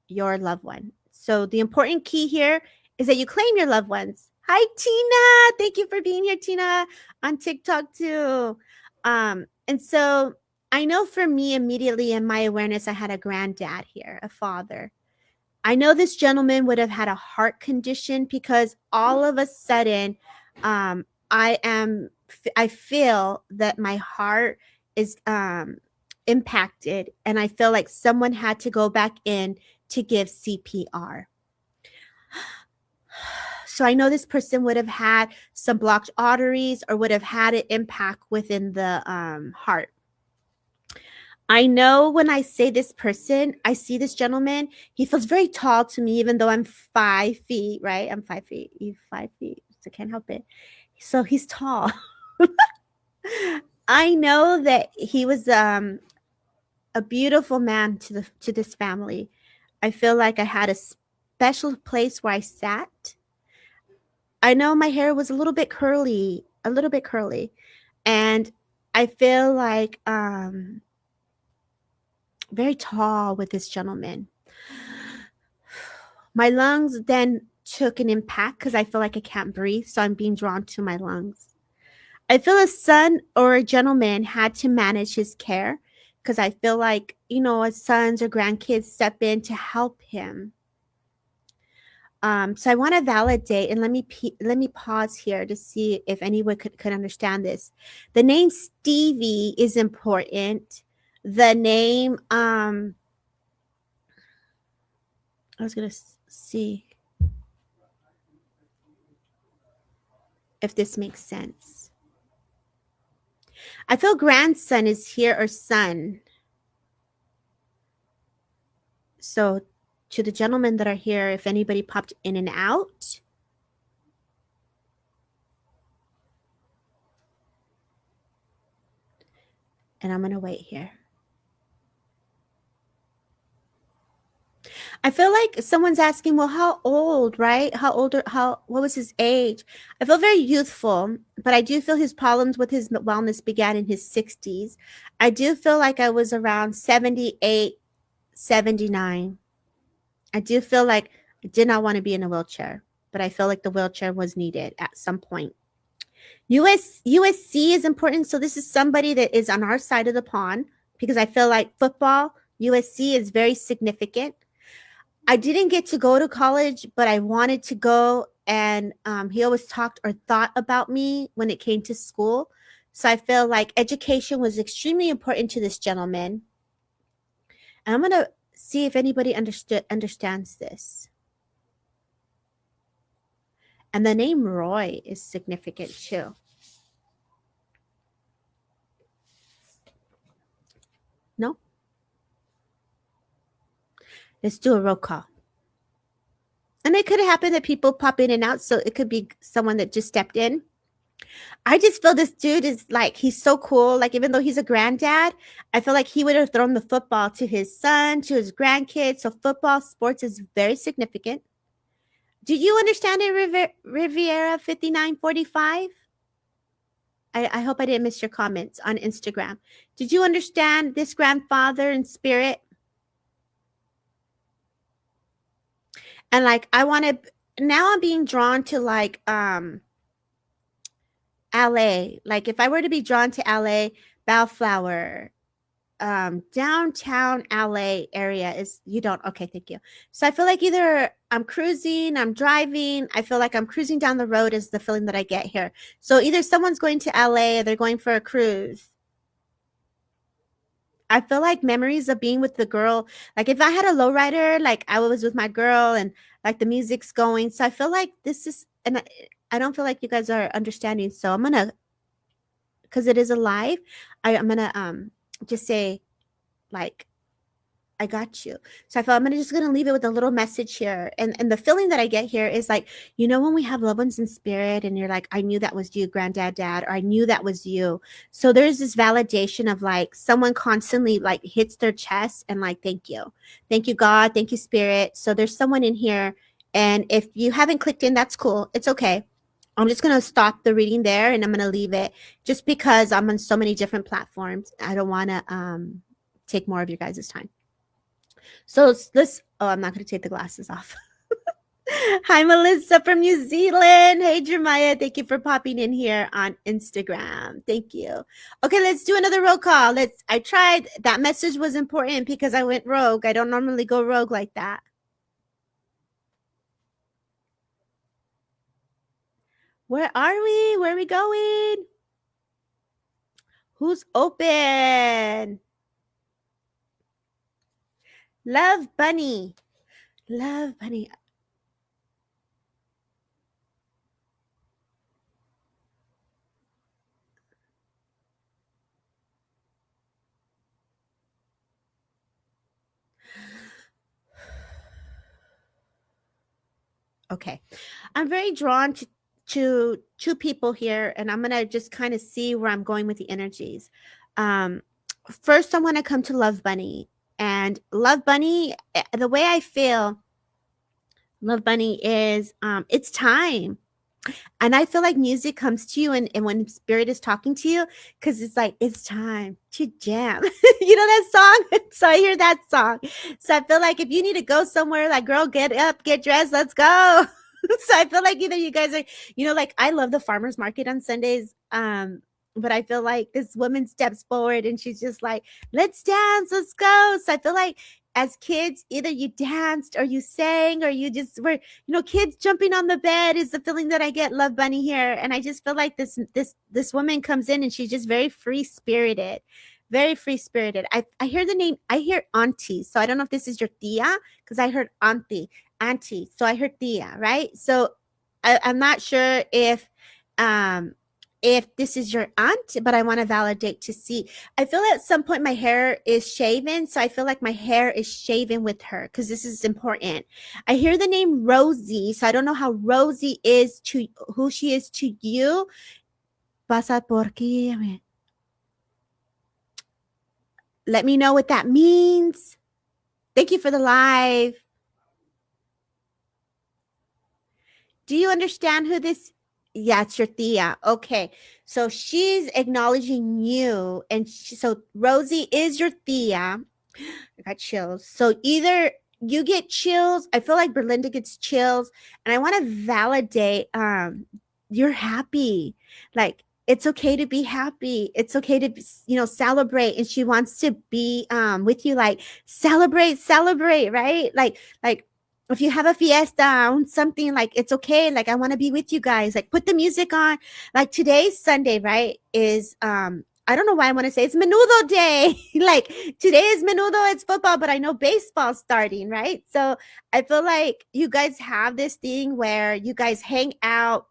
your loved one. So the important key here is that you claim your loved ones. Hi, Tina. Thank you for being here, Tina, on TikTok too. And so I know for me, immediately in my awareness, I had a granddad here, a father. I know this gentleman would have had a heart condition because all of a sudden, I feel that my heart is impacted, and I feel like someone had to go back in to give CPR. So I know this person would have had some blocked arteries or would have had an impact within the heart. I know when I say this person, I see this gentleman. He feels very tall to me, even though I'm 5 feet, right? I'm 5 feet. He's 5 feet. So I can't help it. So he's tall. I know that he was a beautiful man to this family. I feel like I had a special place where I sat. I know my hair was a little bit curly, and I feel like very tall with this gentleman. My lungs then took an impact because I feel like I can't breathe, so I'm being drawn to my lungs. I feel a son or a gentleman had to manage his care because I feel like, his sons or grandkids step in to help him. So I want to validate, and let me pause here to see if anyone could understand this. The name Stevie is important. The name I was gonna see if this makes sense. I feel grandson is here or son. So to the gentlemen that are here, if anybody popped in and out. And I'm going to wait here. I feel like someone's asking, well, how old, right? What was his age? I feel very youthful, but I do feel his problems with his wellness began in his 60s. I do feel like I was around 78, 79. I do feel like I did not want to be in a wheelchair, but I feel like the wheelchair was needed at some point. USC is important. So this is somebody that is on our side of the pond because I feel like football, USC is very significant. I didn't get to go to college, but I wanted to go. And he always talked or thought about me when it came to school. So I feel like education was extremely important to this gentleman. And I'm going to see if anybody understands this. And the name Roy is significant too. No? Let's do a roll call. And it could have happened that people pop in and out, so it could be someone that just stepped in. I just feel this dude is like, he's so cool. Like, even though he's a granddad, I feel like he would have thrown the football to his son, to his grandkids. So football, sports is very significant. Do you understand it, Riviera 5945? I hope I didn't miss your comments on Instagram. Did you understand this grandfather in spirit? And like, now I'm being drawn to like LA. Like, if I were to be drawn to LA, Bellflower, downtown LA area is, you don't, okay, thank you. So I feel like either I'm cruising, I'm driving, I feel like I'm cruising down the road is the feeling that I get here. So either someone's going to LA or they're going for a cruise. I feel like memories of being with the girl, like if I had a lowrider, like I was with my girl and like the music's going. So I feel like this is, and I don't feel like you guys are understanding. So I'm gonna, because it is a live, I'm gonna just say like, I got you. So I felt I'm just gonna leave it with a little message here. And the feeling that I get here is like, when we have loved ones in spirit and you're like, I knew that was you, granddad, dad, or I knew that was you. So there's this validation of like someone constantly like hits their chest and like, thank you. Thank you, God. Thank you, spirit. So there's someone in here. And if you haven't clicked in, that's cool. It's okay. I'm just going to stop the reading there and I'm going to leave it just because I'm on so many different platforms. I don't want to take more of your guys' time. So let's, oh, I'm not going to take the glasses off. Hi, Melissa from New Zealand. Hey, Jeremiah. Thank you for popping in here on Instagram. Thank you. Okay, let's do another roll call. I tried. That message was important because I went rogue. I don't normally go rogue like that. Where are we? Where are we going? Who's open? Love Bunny. Love Bunny. Okay. I'm very drawn to two people here, and I'm gonna just kind of see where I'm going with the energies. Um, First, I want to come to Love Bunny, and Love Bunny. The way I feel, Love Bunny is, it's time. And I feel like music comes to you, and when spirit is talking to you, because it's like it's time to jam. You know that song? So I hear that song. So I feel like if you need to go somewhere, like girl, get up, get dressed, let's go. So I feel like either you guys are, like I love the farmers market on Sundays. But I feel like this woman steps forward and she's just like, let's dance, let's go. So I feel like as kids, either you danced or you sang or you just were, kids jumping on the bed is the feeling that I get. Love Bunny here. And I just feel like this woman comes in and she's just very free spirited. Very free spirited. I hear the name, I hear auntie. So I don't know if this is your tia, because I heard auntie. So I heard tia, right? So I'm not sure if this is your aunt, but I want to validate to see. I feel at some point my hair is shaven, so I feel like my hair is shaven with her because this is important. I hear the name Rosie, so I don't know how Rosie is to who she is to you. Pasa por aquí. Let me know what that means. Thank you for the live. Do you understand who this? Yeah, it's your tia. Okay. So she's acknowledging you. And so Rosie is your tia. I got chills. So either you get chills. I feel like Berlinda gets chills. And I want to validate you're happy. Like it's okay to be happy. It's okay to celebrate. And she wants to be with you, like celebrate, right? Like if you have a fiesta on something, like it's okay, like I want to be with you guys, like put the music on. Like today's Sunday, right, is I don't know why I want to say it's menudo day. Like today is menudo, it's football, but I know baseball's starting, right? So I feel like you guys have this thing where you guys hang out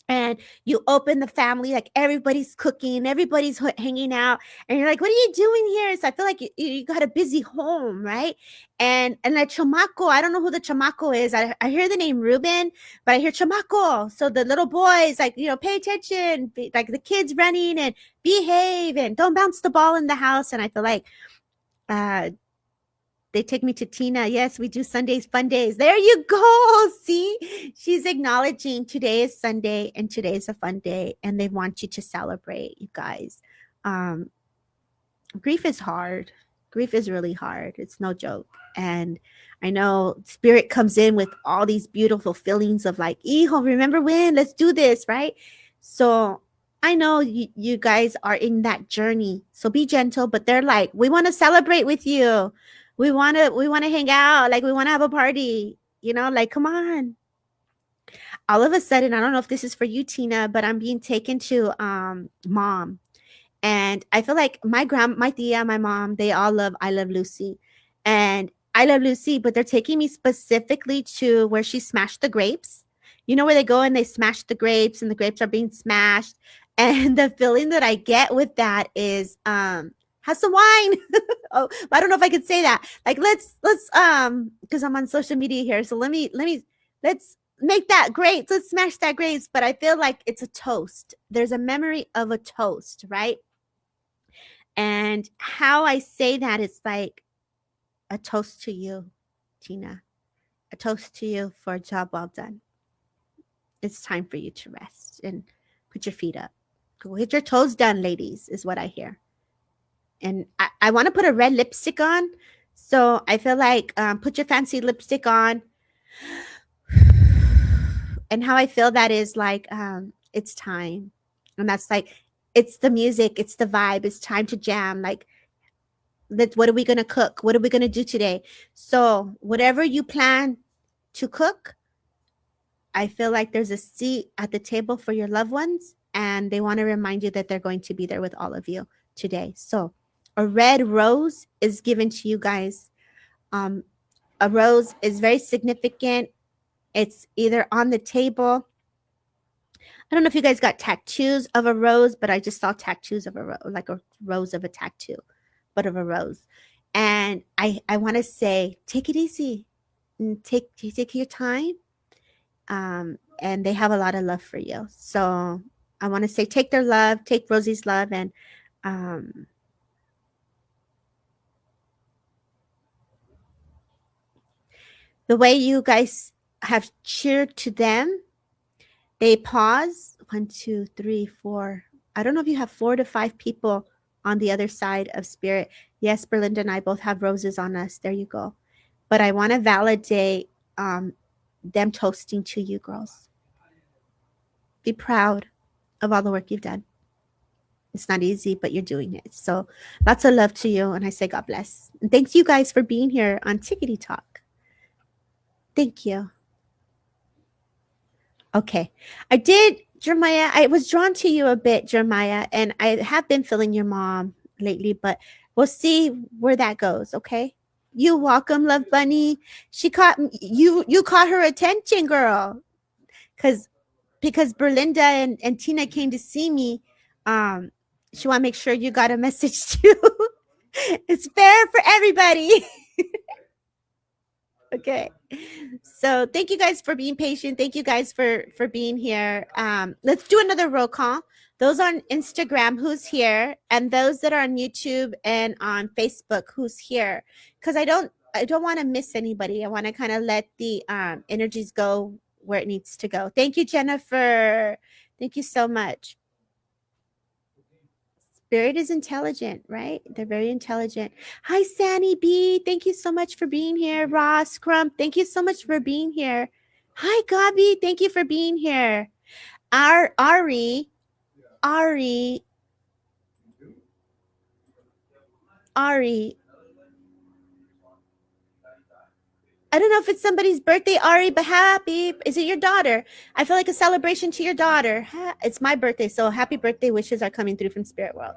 and you open the family, like everybody's cooking, everybody's hanging out, and you're like, what are you doing here? So I feel like you got a busy home, right? And the chamaco, I don't know who the chamaco is. I hear the name Ruben, but I hear chamaco. So the little boys, like, pay attention, like the kids running and behave and don't bounce the ball in the house. And I feel like they take me to Tina. Yes, we do Sundays, fun days. There you go. See, she's acknowledging today is Sunday and today is a fun day, and they want you to celebrate, you guys. Grief is hard. Grief is really hard. It's no joke. And I know spirit comes in with all these beautiful feelings of like, hijo, remember when? Let's do this, right? So I know you guys are in that journey. So be gentle, but they're like, we want to celebrate with you. We want to hang out. Like we want to have a party, like, come on. All of a sudden, I don't know if this is for you, Tina, but I'm being taken to mom. And I feel like my tia, my mom, they all love I Love Lucy. And I Love Lucy, but they're taking me specifically to where she smashed the grapes. You know where they go and they smash the grapes and the grapes are being smashed. And the feeling that I get with that is have some wine. Oh, I don't know if I could say that. Like let's because I'm on social media here. So let's make that grapes. Let's smash that grapes. But I feel like it's a toast. There's a memory of a toast, right? And how I say that is like a toast to you, Tina. A toast to you for a job well done. It's time for you to rest and put your feet up. Go get your toes done, ladies, is what I hear. And I want to put a red lipstick on. So I feel like put your fancy lipstick on. And how I feel that is like it's time. And that's like it's the music, it's the vibe, it's time to jam. Like what are we gonna cook? What are we gonna do today? So whatever you plan to cook, I feel like there's a seat at the table for your loved ones, and they want to remind you that they're going to be there with all of you today. So a red rose is given to you guys. Um, a rose is very significant. It's either on the table. I don't know if you guys got tattoos of a rose, but I just saw tattoos of a rose, like a rose of a tattoo, but of a rose. And I want to say, take it easy, and take your time. And they have a lot of love for you. So I want to say, take their love, take Rosie's love, and um, the way you guys have cheered to them, they pause. 1, 2, 3, 4. I don't know if you have 4 to 5 people on the other side of spirit. Yes, Berlinda and I both have roses on us. There you go. But I want to validate them toasting to you, girls. Be proud of all the work you've done. It's not easy, but you're doing it. So lots of love to you. And I say God bless. And thanks you guys for being here on Tickety Talk. Thank you. Okay. I did, Jeremiah. I was drawn to you a bit, Jeremiah. And I have been feeling your mom lately, but we'll see where that goes. Okay. You welcome, Love Bunny. She caught you caught her attention, girl. Because Berlinda and Tina came to see me. She want to make sure you got a message too. It's fair for everybody. Okay. So thank you guys for being patient. Thank you guys for being here. Let's do another roll call. Those on Instagram, who's here, and those that are on YouTube and on Facebook, who's here? Because I don't want to miss anybody. I want to kind of let the energies go where it needs to go. Thank you, Jennifer. Thank you so much. Spirit is intelligent, right? They're very intelligent. Hi, Sandy B. Thank you so much for being here. Ross Crump, thank you so much for being here. Hi, Gabi. Thank you for being here. Ari. I don't know if it's somebody's birthday, Ari, but happy. Is it your daughter? I feel like a celebration to your daughter. It's my birthday, so happy birthday wishes are coming through from Spirit World.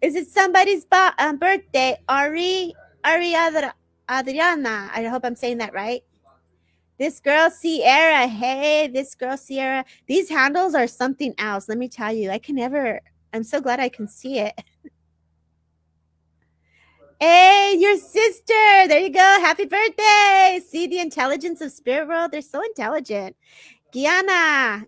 Is it somebody's birthday, Ari? Adriana. I hope I'm saying that right. This girl, Sierra. Hey, this girl, Sierra. These handles are something else. Let me tell you. I'm so glad I can see it. Hey, your sister. There you go. Happy birthday. See the intelligence of Spirit World? They're so intelligent. Gianna.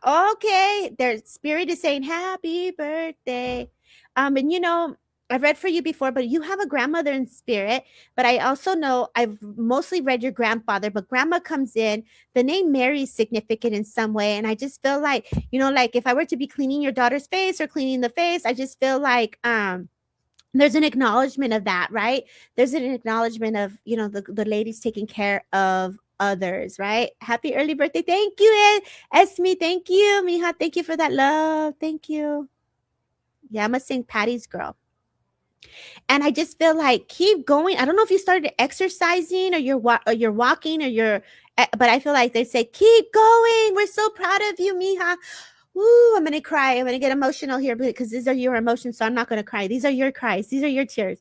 Okay. Their spirit is saying happy birthday. And you know, I've read for you before, but you have a grandmother in spirit. But I also know I've mostly read your grandfather, but grandma comes in. The name Mary is significant in some way. And I just feel like, you know, like if I were to be cleaning your daughter's face or cleaning the face, I just feel like there's an acknowledgement of that, right? There's an acknowledgement of, you know, the ladies taking care of others, right? Happy early birthday. Thank you, Esme. Thank you, Mija. Thank you for that love. Thank you. Yeah, I'm gonna sing Patty's Girl. And I just feel like keep going. I don't know if you started exercising or you're walking or but I feel like they say, keep going. We're so proud of you, Mija. Ooh, I'm going to cry. I'm going to get emotional here because these are your emotions. So I'm not going to cry. These are your cries. These are your tears.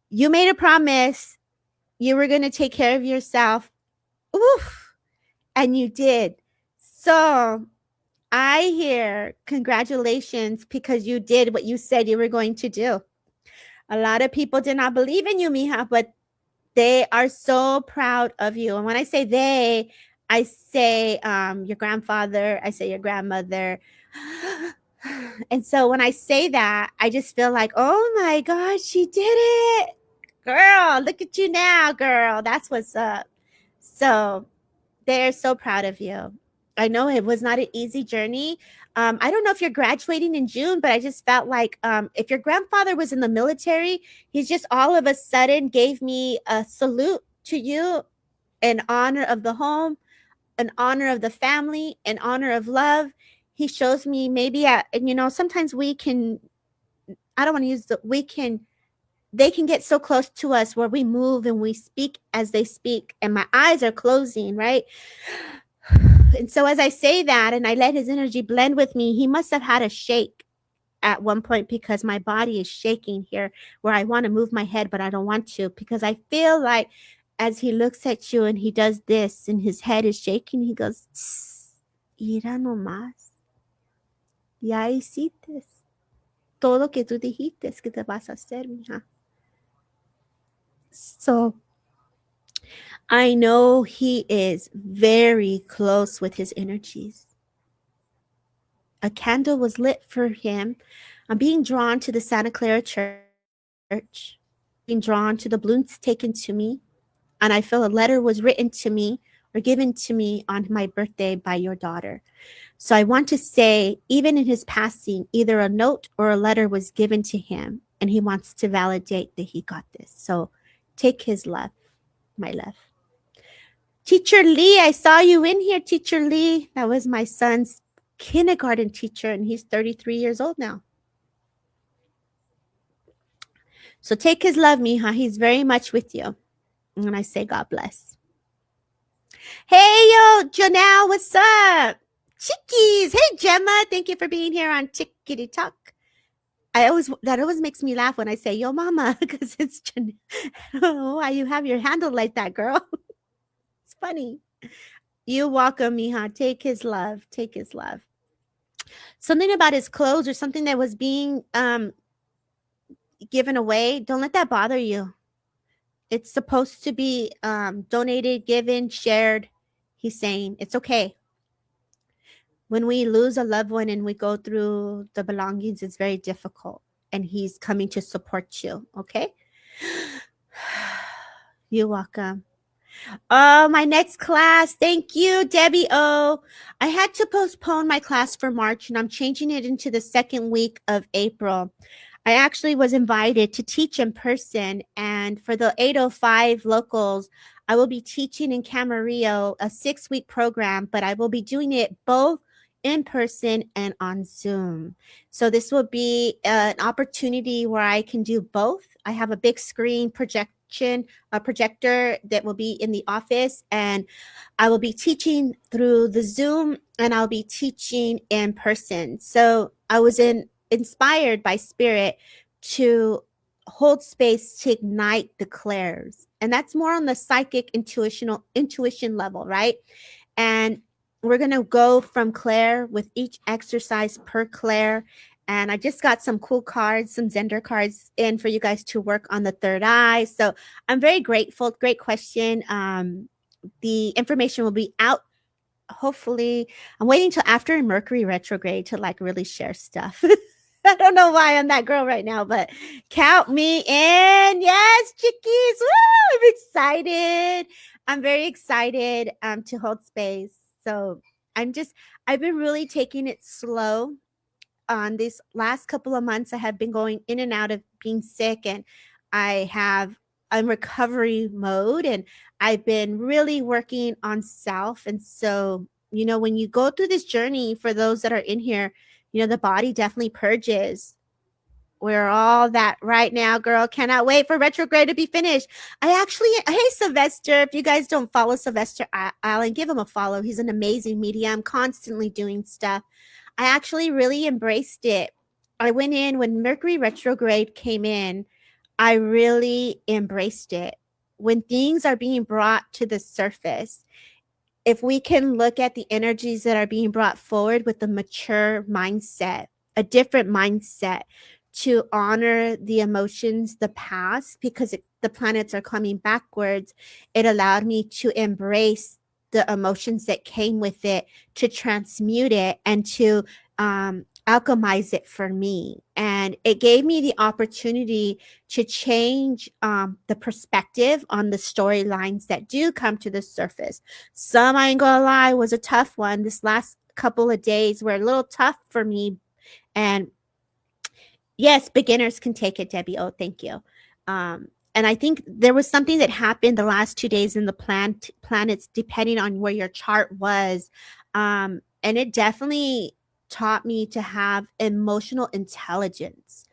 You made a promise. You were going to take care of yourself. Oof. And you did. So I hear congratulations because you did what you said you were going to do. A lot of people did not believe in you, Mija, but they are so proud of you. And when I say they, I say your grandfather, I say your grandmother. And so when I say that, I just feel like, oh my God, she did it. Girl, look at you now, girl. That's what's up. So they're so proud of you. I know it was not an easy journey. I don't know if you're graduating in June, but I just felt like if your grandfather was in the military, he's just all of a sudden gave me a salute to you in honor of the home. in honor of the family, in honor of love. He shows me maybe sometimes we can, I don't want to use they can get so close to us where we move and we speak as they speak, and my eyes are closing, right? And so as I say that and I let his energy blend with me, he must have had a shake at one point because my body is shaking here where I want to move my head, but I don't want to because I feel like as he looks at you and he does this and his head is shaking, he goes, "Tss, ira nomás, ya hiciste todo lo que tú dijiste que te vas a hacer, mija." So I know he is very close with his energies. A candle was lit for him. I'm being drawn to the Santa Clara Church, being drawn to the balloons taken to me, and I feel a letter was written to me or given to me on my birthday by your daughter. So I want to say, even in his passing, either a note or a letter was given to him, and he wants to validate that he got this. So take his love, my love. Teacher Lee, I saw you in here, Teacher Lee. That was my son's kindergarten teacher, and he's 33 years old now. So take his love, mija. He's very much with you. And I say, God bless. Hey, yo, Janelle, what's up? Chickies. Hey, Gemma. Thank you for being here on Chickity Talk. That always makes me laugh when I say, yo, mama, because it's Janelle. I don't know why you have your handle like that, girl. It's funny. You welcome, mija. Take his love. Take his love. Something about his clothes or something that was being given away, don't let that bother you. It's supposed to be donated, given, shared. He's saying it's okay. When we lose a loved one and we go through the belongings, it's very difficult. And he's coming to support you. Okay. You're welcome. Oh, my next class. Thank you, Debbie O. I had to postpone my class for March and I'm changing it into the second week of April. I actually was invited to teach in person, and for the 805 locals, I will be teaching in Camarillo, a 6-week program, but I will be doing it both in person and on Zoom. So this will be an opportunity where I can do both. I have a big screen projection, a projector that will be in the office, and I will be teaching through the Zoom and I'll be teaching in person. So I was inspired by Spirit to hold space to ignite the clairs. And that's more on the psychic intuition level, right? And we're going to go from clair with each exercise per clair. And I just got some cool cards, some Zender cards in for you guys to work on the third eye. So I'm very grateful. Great question. The information will be out. Hopefully, I'm waiting till after Mercury retrograde to like really share stuff. I don't know why I'm that girl right now, but count me in. Yes, chickies. Woo! I'm excited. I'm very excited to hold space. So I've been really taking it slow on these last couple of months. I have been going in and out of being sick, and I'm recovery mode, and I've been really working on self. And so, when you go through this journey, for those that are in here, the body definitely purges. We're all that right now, girl. Cannot wait for retrograde to be finished. Hey, Sylvester, if you guys don't follow Sylvester Allen, give him a follow. He's an amazing medium, constantly doing stuff. I actually really embraced it. I went in when Mercury retrograde came in. I really embraced it. When things are being brought to the surface, if we can look at the energies that are being brought forward with a mature mindset, a different mindset to honor the emotions, the past, because the planets are coming backwards, it allowed me to embrace the emotions that came with it, to transmute it, and to alchemize it for me. And it gave me the opportunity to change the perspective on the storylines that do come to the surface. Some, I ain't gonna lie, was a tough one. This last couple of days were a little tough for me. And yes, beginners can take it, Debbie. Oh, thank you. And I think there was something that happened the last 2 days in the planets, depending on where your chart was. And it definitely taught me to have emotional intelligence.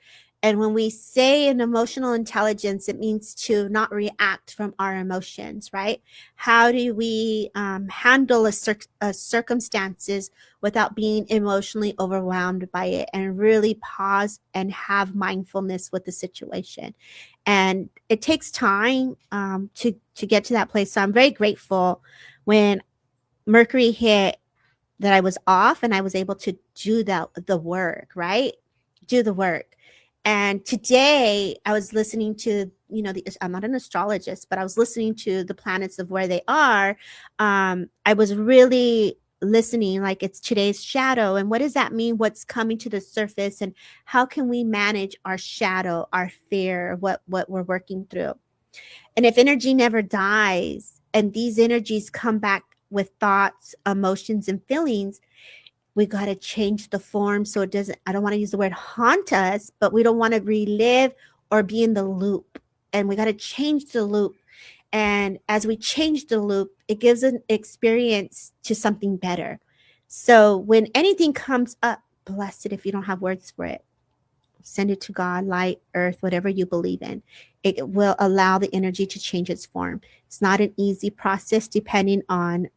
And when we say an emotional intelligence, it means to not react from our emotions, right? How do we handle a circumstances without being emotionally overwhelmed by it, and really pause and have mindfulness with the situation? And it takes time to get to that place. So I'm very grateful when Mercury hit, that I was off and I was able to do the work, right? Do the work. And today I was listening to, I'm not an astrologist, but I was listening to the planets of where they are. I was really listening, like, it's today's shadow. And what does that mean? What's coming to the surface, and how can we manage our shadow, our fear, what we're working through? And if energy never dies, and these energies come back with thoughts, emotions, and feelings, we got to change the form so it doesn't, I don't want to use the word haunt us, but we don't want to relive or be in the loop. And we got to change the loop. And as we change the loop, it gives an experience to something better. So when anything comes up, bless it if you don't have words for it. Send it to God, light, earth, whatever you believe in. It will allow the energy to change its form. It's not an easy process depending on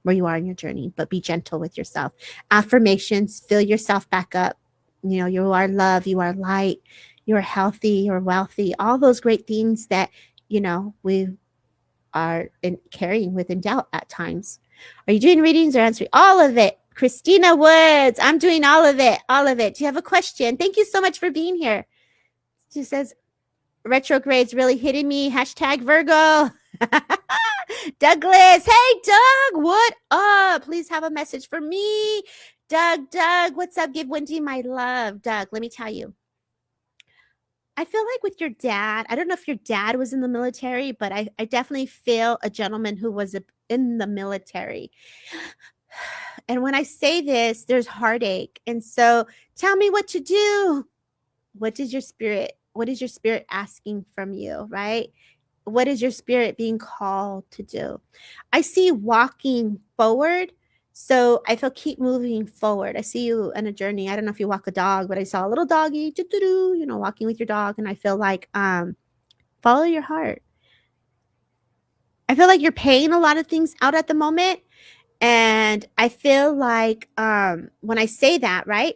where you are in your journey, but be gentle with yourself. Affirmations, fill yourself back up. You are love, you are light, you are healthy, you're wealthy, all those great things that, we are carrying within doubt at times. Are you doing readings or answering? All of it. Christina Woods, I'm doing all of it. All of it. Do you have a question? Thank you so much for being here. She says, retrograde's really hitting me. Hashtag Virgo. Douglas. Hey, Doug. What up? Please have a message for me. Doug, what's up? Give Wendy my love. Doug, let me tell you. I feel like with your dad, I don't know if your dad was in the military, but I definitely feel a gentleman who was in the military. And when I say this, there's heartache. And so tell me what to do. What is your spirit asking from you, right? What is your spirit being called to do? I see walking forward. So I feel keep moving forward. I see you on a journey. I don't know if you walk a dog, but I saw a little doggy, walking with your dog. And I feel like follow your heart. I feel like you're paying a lot of things out at the moment. And I feel like when I say that, right,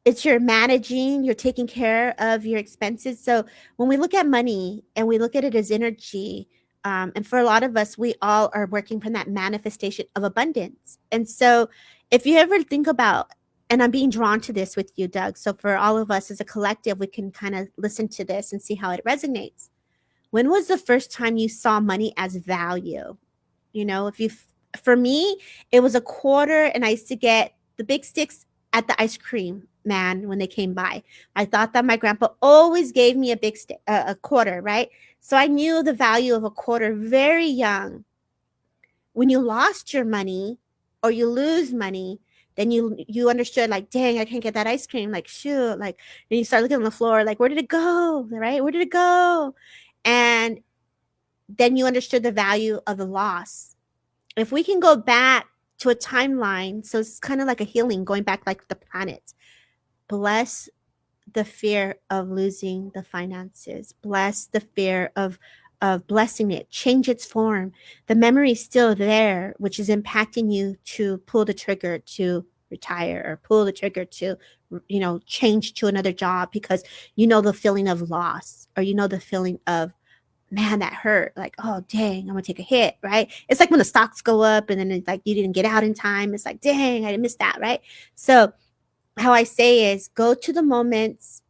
it's you're managing, you're taking care of your expenses. So when we look at money and we look at it as energy, and for a lot of us, we all are working from that manifestation of abundance. And so if you ever think about, and I'm being drawn to this with you, Doug, so for all of us as a collective, we can kind of listen to this and see how it resonates. When was the first time you saw money as value? For me, it was a quarter, and I used to get the big sticks at the ice cream man when they came by. I thought that my grandpa always gave me a big stick, a quarter, right? So I knew the value of a quarter very young. When you lost your money or you lose money, then you understood, like, dang, I can't get that ice cream. Like, shoot, like, then you start looking on the floor, like, where did it go? Right? Where did it go? And then you understood the value of the loss. If we can go back to a timeline, so it's kind of like a healing, going back like the planets. Bless the fear of losing the finances. Bless the fear of blessing it. Change its form. The memory is still there, which is impacting you to pull the trigger to retire, or pull the trigger to, change to another job, because the feeling of loss, or the feeling of, man, that hurt. Like, oh, dang, I'm gonna take a hit, right? It's like when the stocks go up and then it's like you didn't get out in time. It's like, dang, I missed that, right? So how I say is, go to the moments,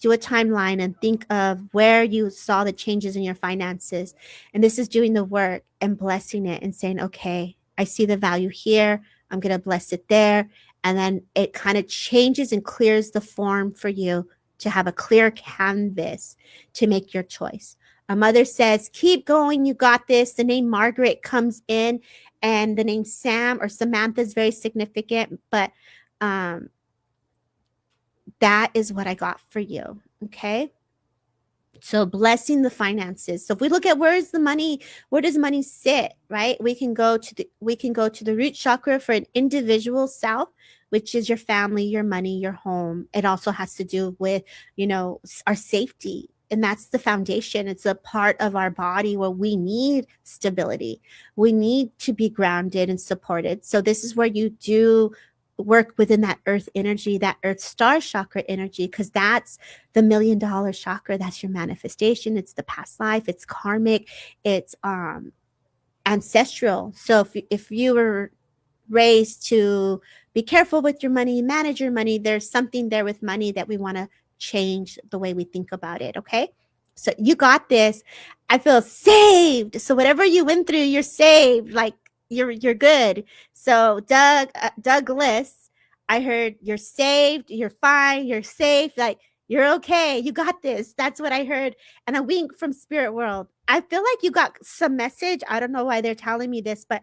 do a timeline, and think of where you saw the changes in your finances. And this is doing the work and blessing it and saying, okay, I see the value here. I'm gonna bless it there. And then it kind of changes and clears the form for you to have a clear canvas to make your choice. Our mother says, keep going, you got this. The name Margaret comes in, and the name Sam or Samantha is very significant, but that is what I got for you, okay? So blessing the finances. So if we look at where does money sit, right? We can go to the root chakra for an individual self, which is your family, your money, your home. It also has to do with, our safety. And that's the foundation. It's a part of our body where we need stability. We need to be grounded and supported. So this is where you do work within that earth energy, that earth star chakra energy, because that's the $1 million chakra. That's your manifestation. It's the past life. It's karmic. It's ancestral. So if you were raised to be careful with your money, manage your money, there's something there with money that we want to change the way we think about it. Okay. So you got this. I feel saved. So whatever you went through, you're saved. Like you're good. So Douglas, I heard you're saved, you're fine, you're safe, like you're okay, you got this. That's what I heard. And a wink from spirit world. I feel like you got some message. I don't know why they're telling me this, but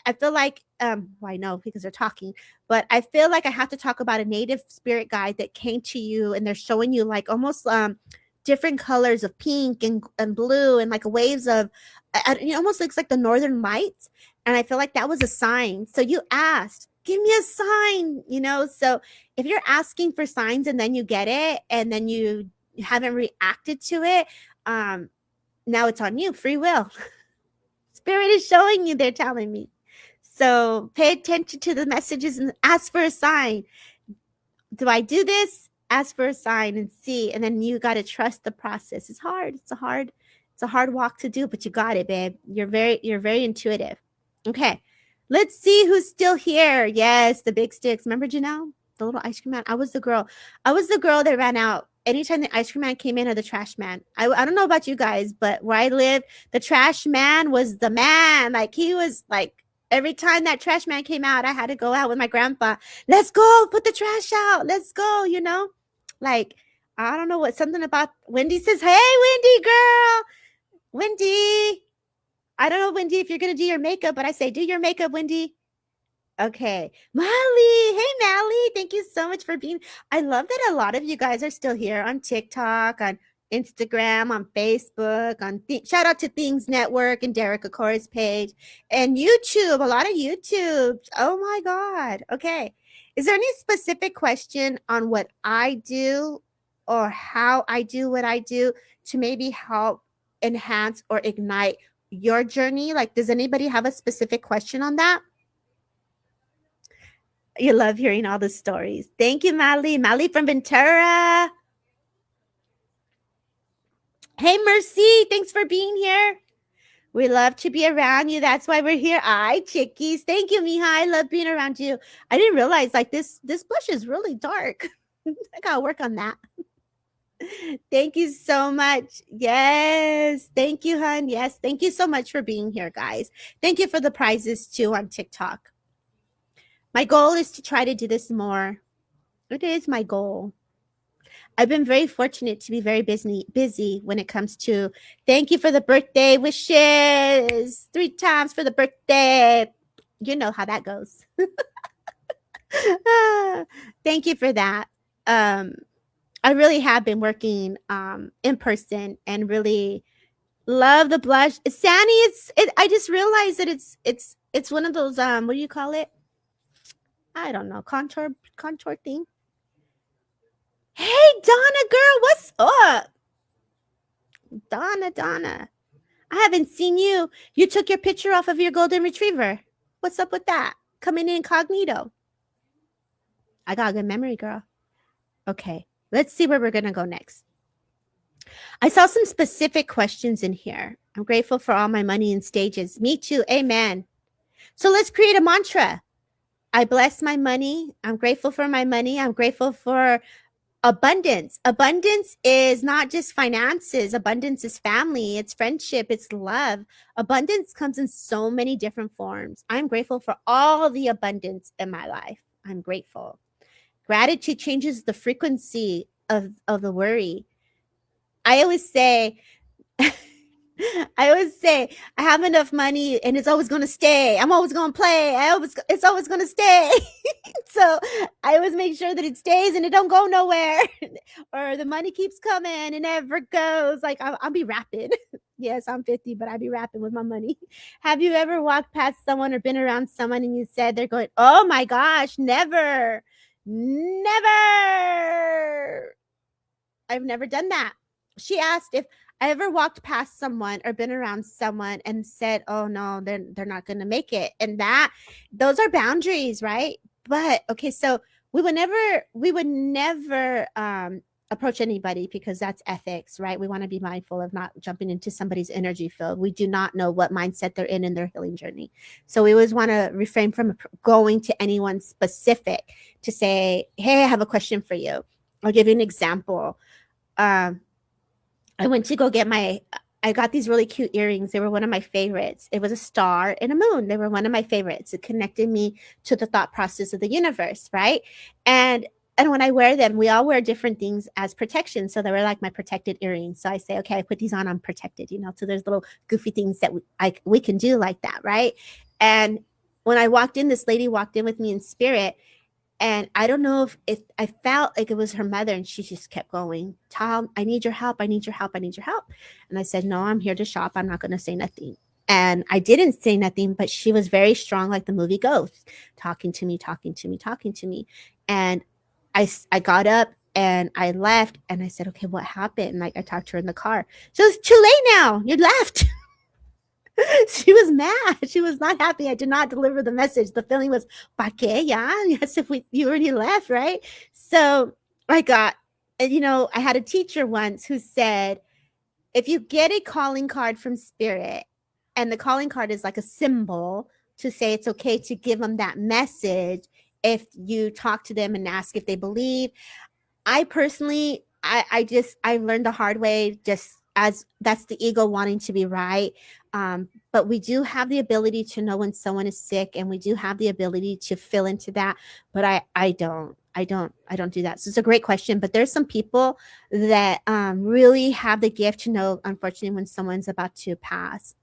I feel like well, I know because they're talking, but I feel like I have to talk about a native spirit guide that came to you and they're showing you like almost different colors of pink and blue and like waves of it almost looks like the northern lights. And I feel like that was a sign. So you asked, give me a sign, So if you're asking for signs and then you get it and then you haven't reacted to it, now it's on you, free will. Spirit is showing you, they're telling me. So pay attention to the messages and ask for a sign. Do I do this? Ask for a sign and see. And then you got to trust the process. It's hard. It's a hard walk to do, but you got it, babe. You're very intuitive. Okay. Let's see who's still here. Yes, the big sticks. Remember Janelle? The little ice cream man? I was the girl that ran out anytime the ice cream man came in or the trash man. I don't know about you guys, but where I live, the trash man was the man. Like he was like, every time that trash man came out, I had to go out with my grandpa. Let's go, put the trash out. Let's go, Like, I don't know what, something about Wendy says, hey, Wendy, girl. Wendy. I don't know, Wendy, if you're going to do your makeup, but I say, do your makeup, Wendy. Okay. Mally. Hey, Mally. Thank you so much for being. I love that a lot of you guys are still here on TikTok, on Instagram, on Facebook, shout out to Things Network and Derek Akora's page and YouTube, a lot of YouTubes. Oh my God. Okay. Is there any specific question on what I do or how I do what I do to maybe help enhance or ignite your journey? Like, does anybody have a specific question on that? You love hearing all the stories. Thank you, Mally. Mally from Ventura. Hey, Mercy. Thanks for being here. We love to be around you. That's why we're here. Hi, chickies. Thank you, Mija. I love being around you. I didn't realize like this bush is really dark. I gotta work on that. Thank you so much. Yes. Thank you, hon. Yes. Thank you so much for being here, guys. Thank you for the prizes too on TikTok. My goal is to try to do this more. It is my goal. I've been very fortunate to be very busy when it comes to thank you for the birthday wishes 3 times for the birthday. You know how that goes. Thank you for that. I really have been working in person and really love the blush. Sandy, I just realized that it's one of those what do you call it? I don't know, contour thing. Hey, Donna, girl, what's up? Donna. I haven't seen you. You took your picture off of your golden retriever. What's up with that? Coming incognito. I got a good memory, girl. Okay, let's see where we're going to go next. I saw some specific questions in here. I'm grateful for all my money and stages. Me too. Amen. So let's create a mantra. I bless my money. I'm grateful for my money. I'm grateful for abundance. Abundance is not just finances. Abundance is family. It's friendship. It's love. Abundance comes in so many different forms. I'm grateful for all the abundance in my life. I'm grateful. Gratitude changes the frequency of the worry. I always say, I always say I have enough money and it's always going to stay. I'm always going to play. It's always going to stay. So I always make sure that it stays and it don't go nowhere, or the money keeps coming and never goes. Like I'll be rapping. Yes, I'm 50, but I be rapping with my money. Have you ever walked past someone or been around someone and you said they're going, "Oh my gosh, never, never"? I've never done that. She asked if I ever walked past someone or been around someone and said, "Oh no, they're not going to make it." And those are boundaries, right? But okay, so we would never approach anybody because that's ethics, right? We want to be mindful of not jumping into somebody's energy field. We do not know what mindset they're in their healing journey. So we always want to refrain from going to anyone specific to say, "Hey, I have a question for you." I'll give you an example. um I went to go get I got these really cute earrings. They were one of my favorites. It was a star and a moon. They were one of my favorites. It connected me to the thought process of the universe, right? And and when I wear them, we all wear different things as protection. So they were like my protected earrings. So I say, okay, I put these on, I'm protected, So there's little goofy things that we can do like that, right? And when I walked in, this lady walked in with me in spirit, and I don't know if I felt like it was her mother, and she just kept going, "Tom, I need your help. I need your help. I need your help." And I said, "No, I'm here to shop. I'm not going to say nothing." And I didn't say nothing, but she was very strong, like the movie Ghost, talking to me, talking to me, talking to me. And I got up and I left, and I said, "Okay, what happened?" And like I talked to her in the car. So it's too late now. You left. She was mad. She was not happy. I did not deliver the message. The feeling was, "Pa qué? Ya? Yes, if you already left, right?" So I got, I had a teacher once who said, if you get a calling card from spirit, and the calling card is like a symbol to say it's okay to give them that message, if you talk to them and ask if they believe. I personally, I learned the hard way, just as that's the ego wanting to be right. But we do have the ability to know when someone is sick, and we do have the ability to fill into that. But I don't do that. So it's a great question. But there's some people that really have the gift to know, unfortunately, when someone's about to pass.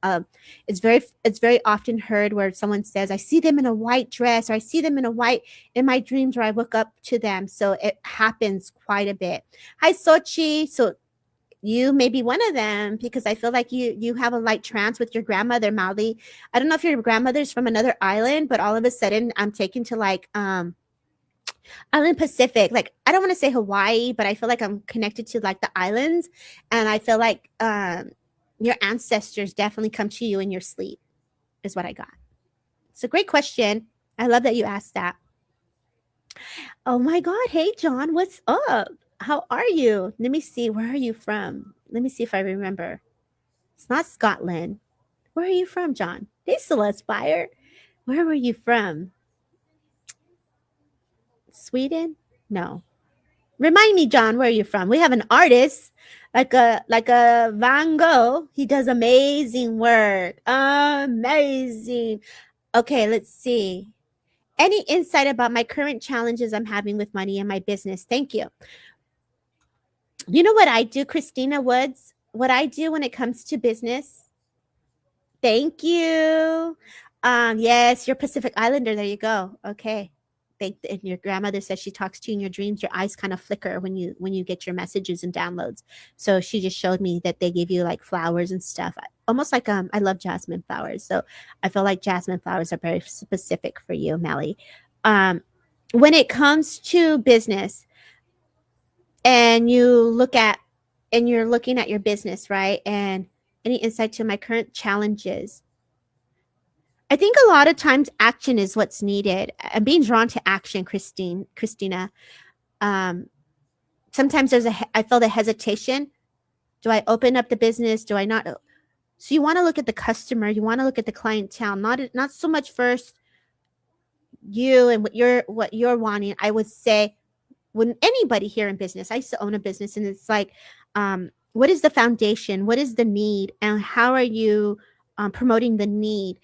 It's very often heard where someone says, "I see them in a white dress," or "I see them in my dreams, where I look up to them." So it happens quite a bit. Hi, Sochi. So you may be one of them, because I feel like you have a light trance with your grandmother, Mali. I don't know if your grandmother's from another island, but all of a sudden I'm taken to like island Pacific. Like, I don't want to say Hawaii, but I feel like I'm connected to like the islands, and I feel like your ancestors definitely come to you in your sleep, is what I got. It's a great question. I love that you asked that. Oh my God. Hey, John, what's up? How are you? Let me see. Where are you from? Let me see if I remember. It's not Scotland. Where are you from, John? Hey, Celeste Fire. Where were you from? Sweden? No. Remind me, John, where are you from? We have an artist like a Van Gogh. He does amazing work. Amazing. Okay, let's see. Any insight about my current challenges I'm having with money and my business? Thank you. You know what I do, Christina Woods? What I do when it comes to business? Thank you. Yes, you're Pacific Islander. There you go. Okay. And your grandmother says she talks to you in your dreams. Your eyes kind of flicker when you get your messages and downloads. So she just showed me that they give you like flowers and stuff. Almost like I love jasmine flowers. So I feel like jasmine flowers are very specific for you, Melly. Um, when it comes to business, and you're looking at your business, right? And any insight to my current challenges? I think a lot of times action is what's needed. I'm being drawn to action, Christina. Um, Sometimes I feel the hesitation. Do I open up the business? Do I not? So you want to look at the customer. You want to look at the clientele. Not so much first you and what you're wanting. I would say, when anybody here in business, I used to own a business, and it's like, what is the foundation? What is the need? And how are you promoting the need?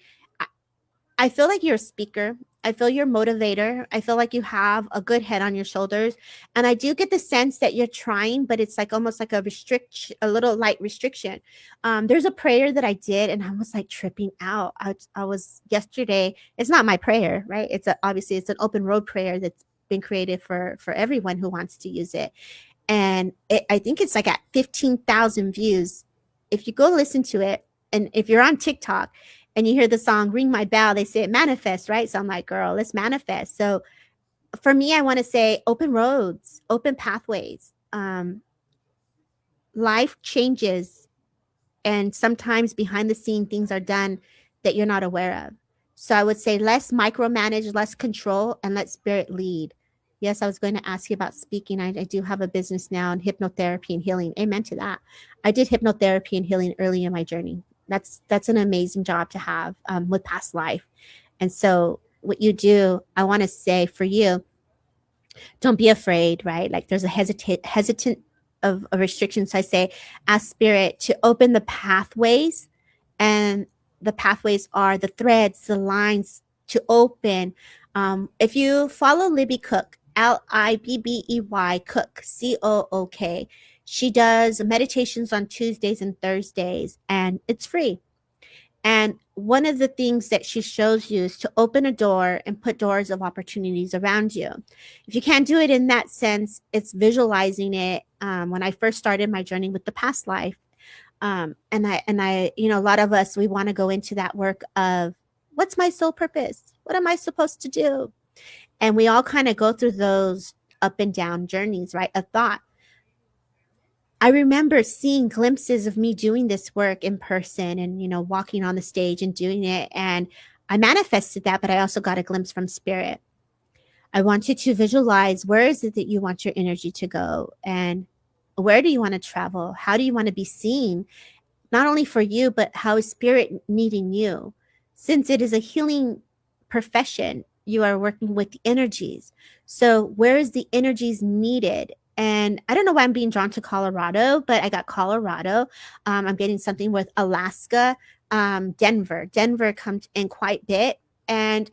I feel like you're a speaker. I feel you're a motivator. I feel like you have a good head on your shoulders. And I do get the sense that you're trying, but it's like almost like a little light restriction. There's a prayer that I did and I was like tripping out. I was yesterday. It's not my prayer, right? Obviously it's an open road prayer that's been created for everyone who wants to use it. And I think it's like at 15,000 views. If you go listen to it, and if you're on TikTok and you hear the song Ring My Bell, they say it manifests, right? So I'm like, girl, let's manifest. So for me, I want to say open roads, open pathways. Life changes, and sometimes behind the scene things are done that you're not aware of. So I would say less micromanage, less control, and let spirit lead. Yes, I was going to ask you about speaking. I do have a business now in hypnotherapy and healing. Amen to that. I did hypnotherapy and healing early in my journey. That's an amazing job to have with past life. And so what you do, I want to say for you, don't be afraid, right? Like there's a hesitant of a restriction. So I say, ask spirit to open the pathways, and the pathways are the threads, the lines to open. If you follow Libby Cook, Libbey Cook, Cook, she does meditations on Tuesdays and Thursdays, and it's free. And one of the things that she shows you is to open a door and put doors of opportunities around you. If you can't do it in that sense, it's visualizing it. When I first started my journey with the past life, a lot of us, we want to go into that work of what's my soul purpose? What am I supposed to do? And we all kind of go through those up and down journeys, right? Of thought. I remember seeing glimpses of me doing this work in person and, walking on the stage and doing it. And I manifested that, but I also got a glimpse from spirit. I want you to visualize, where is it that you want your energy to go? And where do you want to travel? How do you want to be seen? Not only for you, but how is spirit needing you? Since it is a healing profession, you are working with the energies. So where is the energies needed? And I don't know why I'm being drawn to Colorado, but I got Colorado. I'm getting something with Alaska, Denver. Denver comes in quite a bit. And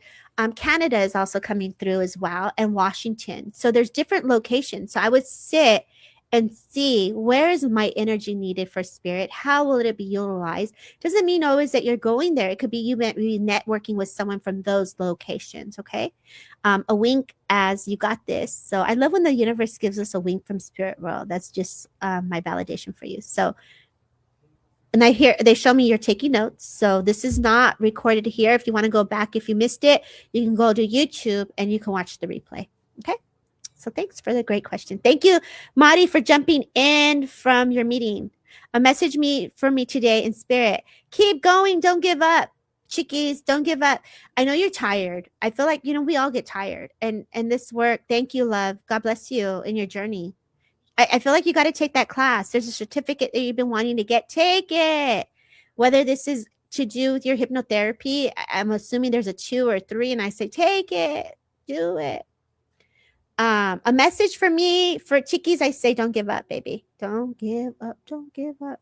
Canada is also coming through as well, and Washington. So there's different locations. So I would sit and see, where is my energy needed for spirit? How will it be utilized? Doesn't mean always that you're going there. It could be you networking with someone from those locations. Okay. A wink as you got this. So I love when the universe gives us a wink from spirit world. That's just my validation for you. So, and they show me you're taking notes. So this is not recorded here. If you want to go back, if you missed it, you can go to YouTube and you can watch the replay. Okay. So thanks for the great question. Thank you, Mari, for jumping in from your meeting. A message for me today in spirit. Keep going. Don't give up. Chickies, don't give up. I know you're tired. I feel like, we all get tired. And this work, thank you, love. God bless you in your journey. I feel like you got to take that class. There's a certificate that you've been wanting to get. Take it. Whether this is to do with your hypnotherapy, I'm assuming there's a 2 or 3, and I say, take it. Do it. A message for me, for chickies, I say, don't give up, baby. Don't give up. Don't give up.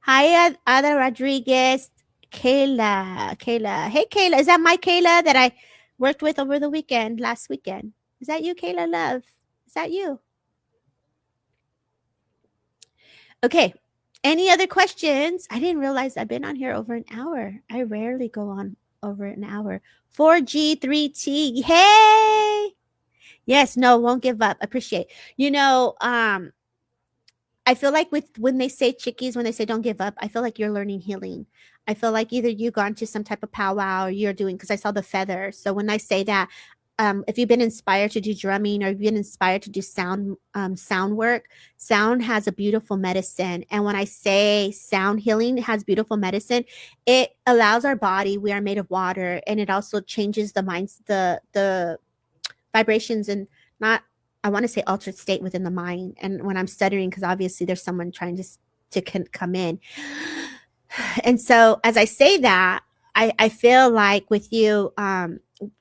Hi, Ada Rodriguez. Kayla. Hey, Kayla. Is that my Kayla that I worked with over the last weekend? Is that you, Kayla, love? Is that you? Okay. Any other questions? I didn't realize I've been on here over an hour. I rarely go on over an hour. 4G, 3T. Hey. Yes, no, won't give up. Appreciate. I feel like when they say chickies, when they say don't give up, I feel like you're learning healing. I feel like either you've gone to some type of powwow or you're doing, because I saw the feather. So when I say that, if you've been inspired to do drumming or you've been inspired to do sound work, sound has a beautiful medicine. And when I say sound healing has beautiful medicine, it allows our body, we are made of water, and it also changes the minds, the vibrations, and not, I want to say altered state within the mind. And when I'm stuttering, because obviously there's someone trying to come in. And so as I say that, I feel like with you,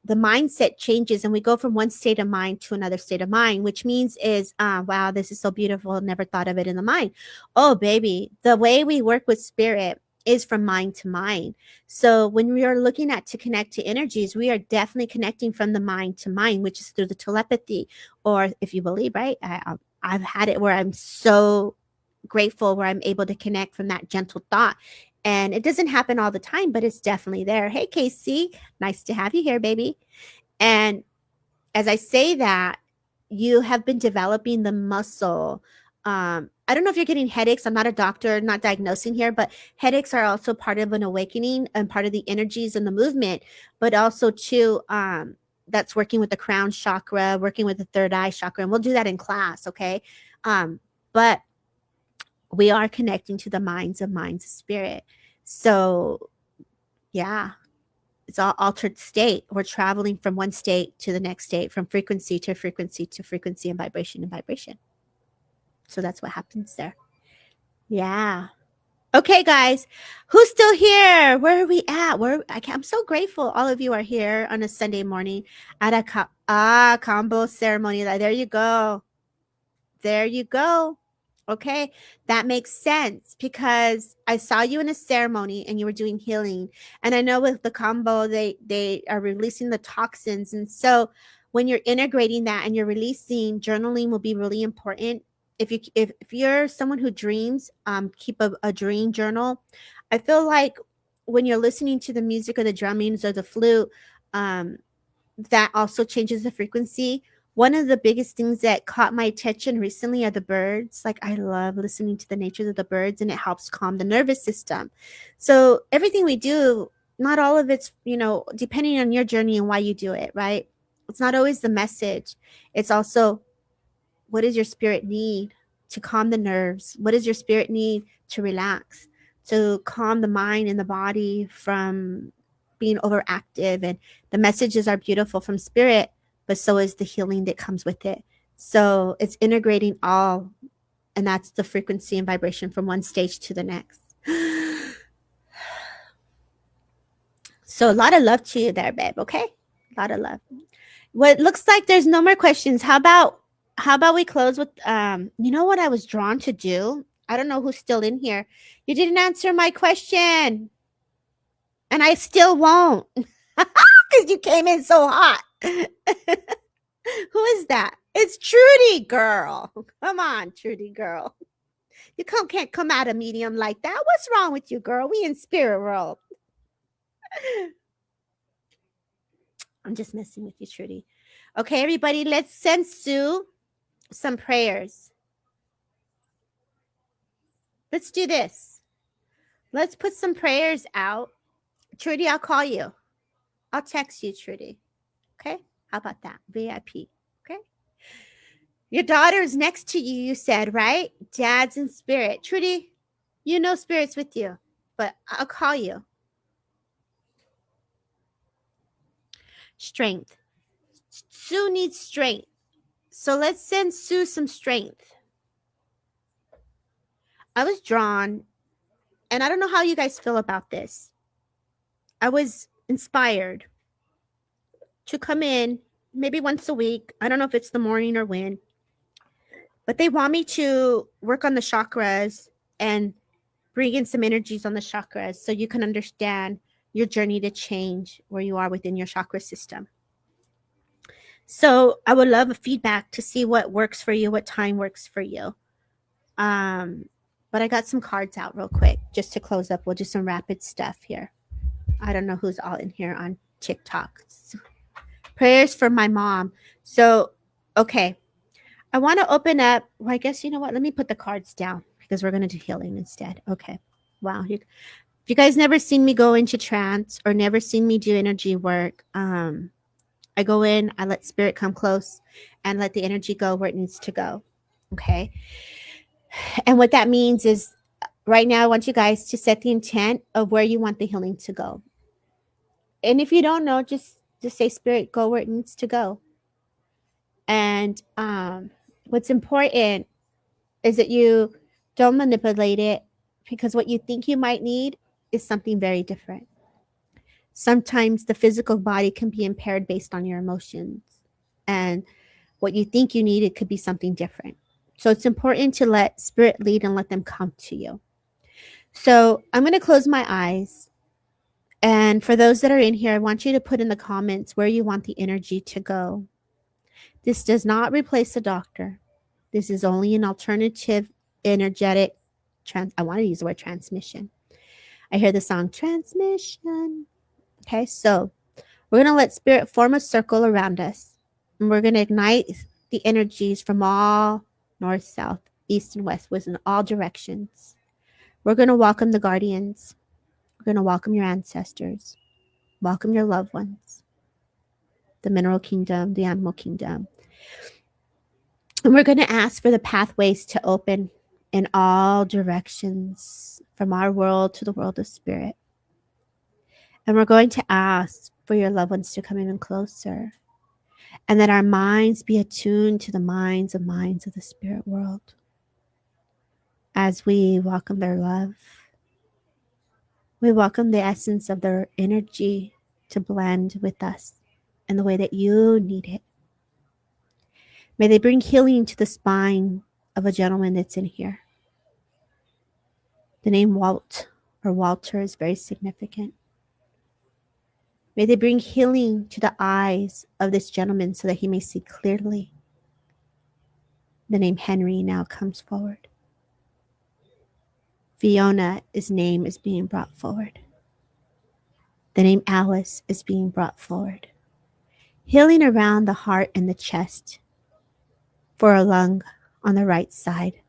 the mindset changes and we go from one state of mind to another state of mind, which means is, wow, this is so beautiful. Never thought of it in the mind. Oh, baby, the way we work with spirit is from mind to mind. So when we are looking at to connect to energies, we are definitely connecting from the mind to mind, which is through the telepathy, or if you believe, right? I've had it where I'm so grateful where I'm able to connect from that gentle thought. And it doesn't happen all the time, but it's definitely there. Hey, Casey, nice to have you here, baby. And as I say that, you have been developing the muscle. I don't know if you're getting headaches. I'm not a doctor, not diagnosing here, but headaches are also part of an awakening and part of the energies and the movement, but also too, that's working with the crown chakra, working with the third eye chakra. And we'll do that in class. Okay. But we are connecting to the minds of spirit. So yeah, it's all altered state. We're traveling from one state to the next state, from frequency to frequency to frequency, and vibration. So that's what happens there. Yeah. Okay, guys, who's still here? Where are we at? I'm so grateful all of you are here on a Sunday morning at a combo ceremony. There you go. There you go. Okay, that makes sense because I saw you in a ceremony and you were doing healing. And I know with the combo, they are releasing the toxins. And so when you're integrating that and you're releasing, journaling will be really important. If you're someone who dreams, keep a dream journal. I feel like when you're listening to the music or the drummings or the flute, that also changes the frequency. One of the biggest things that caught my attention recently are the birds. Like, I love listening to the nature of the birds, and it helps calm the nervous system. So everything we do, not all of it's, depending on your journey and why you do it, right? It's not always the message. It's also, what does your spirit need to calm the nerves? What does your spirit need to relax, to calm the mind and the body from being overactive? And the messages are beautiful from spirit, but so is the healing that comes with it. So it's integrating all, and that's the frequency and vibration from one stage to the next. So a lot of love to you there, babe. Okay, a lot of love. Well, it looks like there's no more questions. How about we close with you know what I was drawn to do? I don't know who's still in here. You didn't answer my question, and I still won't because you came in so hot. Who is that? It's Trudy, girl. Come on, Trudy, girl. You can't come out a medium like that. What's wrong with you, girl? We in spirit world. I'm just messing with you, Trudy. Okay, everybody, let's send Sue some prayers. Let's do this. Let's put some prayers out. Trudy, I'll call you. I'll text you, Trudy. Okay? How about that? VIP. Okay? Your daughter is next to you, you said, right? Dad's in spirit. Trudy, you know spirit's with you, but I'll call you. Strength. Sue needs strength. So let's send Sue some strength. I was drawn, and I don't know how you guys feel about this. I was inspired to come in maybe once a week. I don't know if it's the morning or when, but they want me to work on the chakras and bring in some energies on the chakras so you can understand your journey to change where you are within your chakra system. So I would love a feedback to see what works for you, what time works for you. But I got some cards out real quick just to close up. We'll do some rapid stuff here. I don't know who's all in here on TikTok. Prayers for my mom. So, okay. I want to open up. Well, I guess, you know what? Let me put the cards down because we're going to do healing instead. Okay. Wow. If you guys never seen me go into trance or never seen me do energy work, I go in, I let spirit come close and let the energy go where it needs to go. Okay. And what that means is right now, I want you guys to set the intent of where you want the healing to go. And if you don't know, just say, spirit, go where it needs to go. And what's important is that you don't manipulate it, because what you think you might need is something very different. Sometimes the physical body can be impaired based on your emotions, and what you think you need, it could be something different. So it's important to let spirit lead and let them come to you. So I'm going to close my eyes. And for those that are in here, I want you to put in the comments where you want the energy to go. This does not replace a doctor. This is only an alternative energetic I want to use the word transmission. I hear the song transmission. Okay, so we're going to let spirit form a circle around us. And we're going to ignite the energies from all north, south, east, and west, within all directions. We're going to welcome the guardians. We're going to welcome your ancestors. Welcome your loved ones. The mineral kingdom, the animal kingdom. And we're going to ask for the pathways to open in all directions from our world to the world of spirit. And we're going to ask for your loved ones to come even closer. And that our minds be attuned to the minds of the spirit world. As we welcome their love, we welcome the essence of their energy to blend with us in the way that you need it. May they bring healing to the spine of a gentleman that's in here. The name Walt or Walter is very significant. May they bring healing to the eyes of this gentleman so that he may see clearly. The name Henry now comes forward. Fiona's name is being brought forward. The name Alice is being brought forward. Healing around the heart and the chest for a lung on the right side.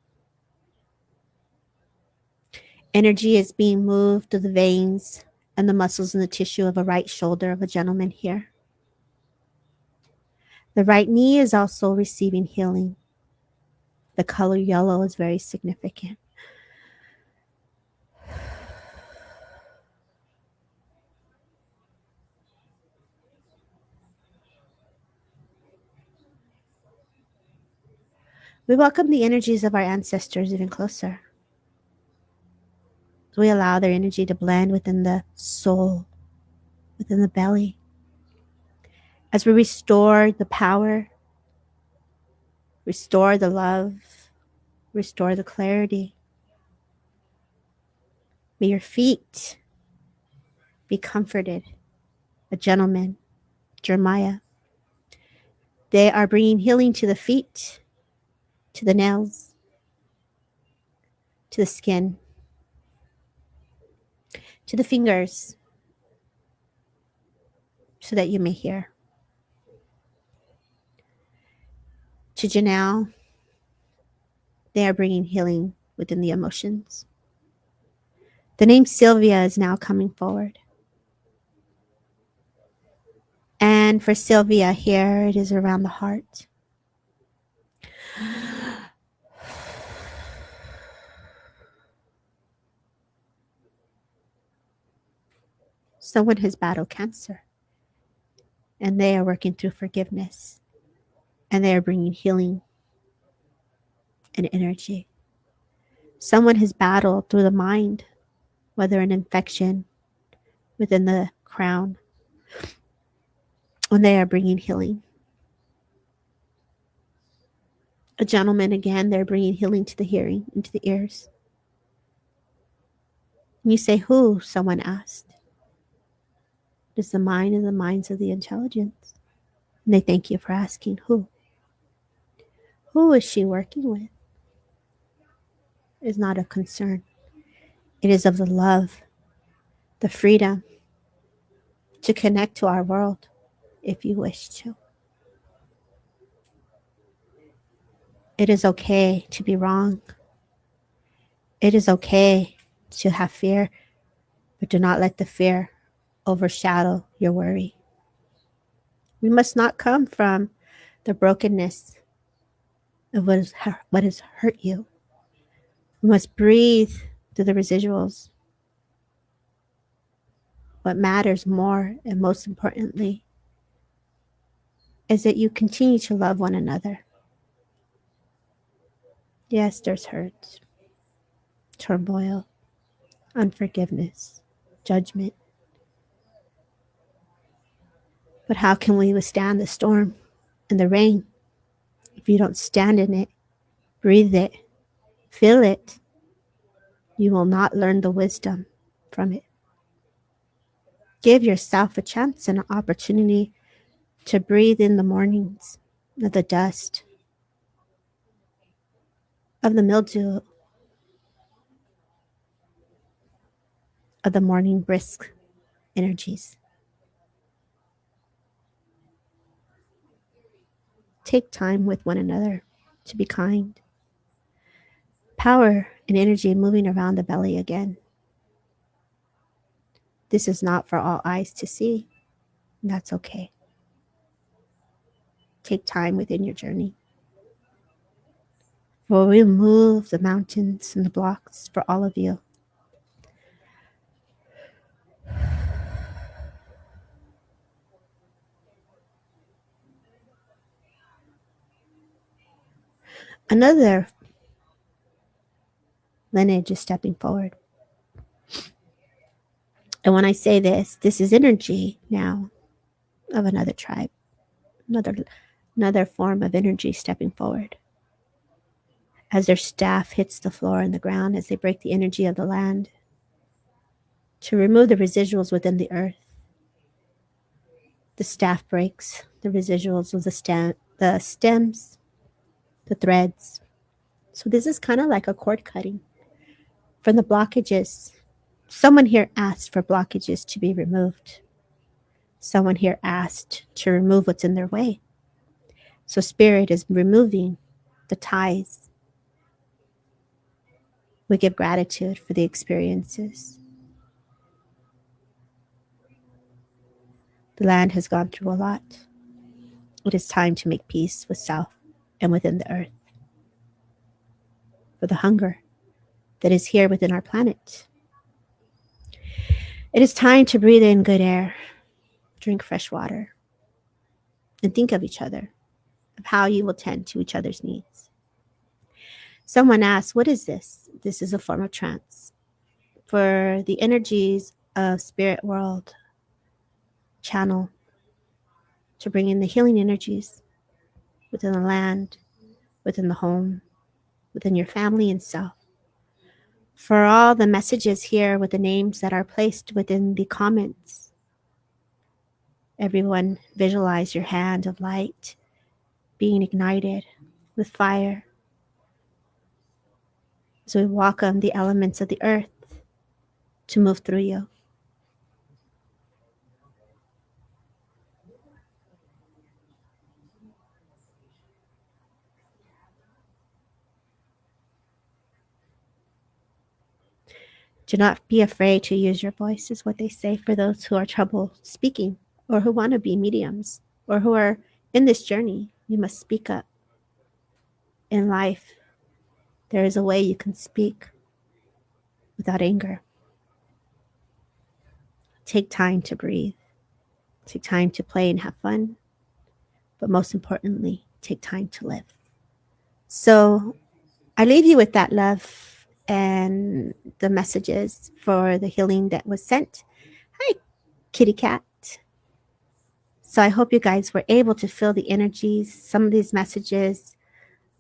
Energy is being moved through the veins and the muscles in the tissue of a right shoulder of a gentleman here. The right knee is also receiving healing. The color yellow is very significant. We welcome the energies of our ancestors even closer. We allow their energy to blend within the soul, within the belly. As we restore the power, restore the love, restore the clarity. May your feet be comforted. A gentleman, Jeremiah. They are bringing healing to the feet, to the nails, to the skin, to the fingers, so that you may hear. To Janelle, they are bringing healing within the emotions. The name Sylvia is now coming forward. And for Sylvia here, it is around the heart. Someone has battled cancer. And they are working through forgiveness. And they are bringing healing and energy. Someone has battled through the mind, whether an infection within the crown, and they are bringing healing. A gentleman, again, they're bringing healing to the hearing, into the ears. And you say, who? Someone asked. It is the mind and the minds of the intelligence. And they thank you for asking who. Who is she working with? It is not of concern. It is of the love, the freedom to connect to our world if you wish to. It is okay to be wrong. It is okay to have fear, but do not let the fear overshadow your worry. We must not come from the brokenness of what has hurt you. We must breathe through the residuals. What matters more and most importantly is that you continue to love one another. Yes, there's hurt, turmoil, unforgiveness, judgment. But how can we withstand the storm and the rain if you don't stand in it, breathe it, feel it, you will not learn the wisdom from it. Give yourself a chance and an opportunity to breathe in the mornings of the dust, of the mildew, of the morning brisk energies. Take time with one another to be kind. Power and energy moving around the belly again. This is not for all eyes to see. That's okay. Take time within your journey. We'll remove the mountains and the blocks for all of you. Another lineage is stepping forward. And when I say this is energy now of another tribe, another form of energy stepping forward. As their staff hits the floor and the ground, as they break the energy of the land to remove the residuals within the earth. The staff breaks the residuals of the stems, the threads. So this is kind of like a cord cutting from the blockages. Someone here asked for blockages to be removed. Someone here asked to remove what's in their way. So Spirit is removing the ties. We give gratitude for the experiences. The land has gone through a lot. It is time to make peace with self and within the earth. For the hunger that is here within our planet. It is time to breathe in good air, drink fresh water, and think of each other, of how you will tend to each other's needs. Someone asked, what is this? This is a form of trance. For the energies of spirit world channel to bring in the healing energies within the land, within the home, within your family and self. For all the messages here with the names that are placed within the comments. Everyone visualize your hand of light being ignited with fire. So we welcome the elements of the earth to move through you. Do not be afraid to use your voice, is what they say for those who are trouble speaking or who want to be mediums or who are in this journey. You must speak up. In life, there is a way you can speak without anger. Take time to breathe. Take time to play and have fun. But most importantly, take time to live. So I leave you with that love and the messages for the healing that was sent. Hi, kitty cat. So I hope you guys were able to feel the energies, some of these messages.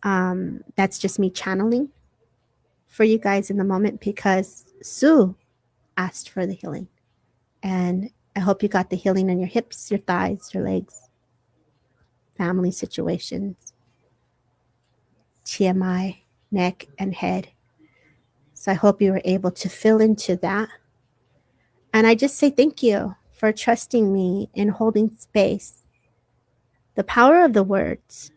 That's just me channeling for you guys in the moment because Sue asked for the healing. And I hope you got the healing in your hips, your thighs, your legs, family situations, TMI, neck, and head. So I hope you were able to fill into that. And I just say thank you for trusting me in holding space. The power of the words,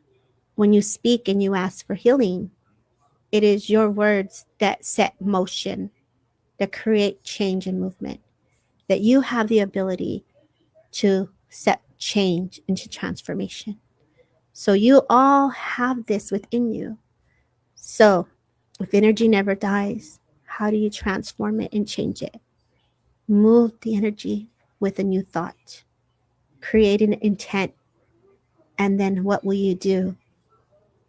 when you speak and you ask for healing, it is your words that set motion, that create change and movement, that you have the ability to set change into transformation. So you all have this within you. So if energy never dies, how do you transform it and change it? Move the energy with a new thought, create an intent, and then what will you do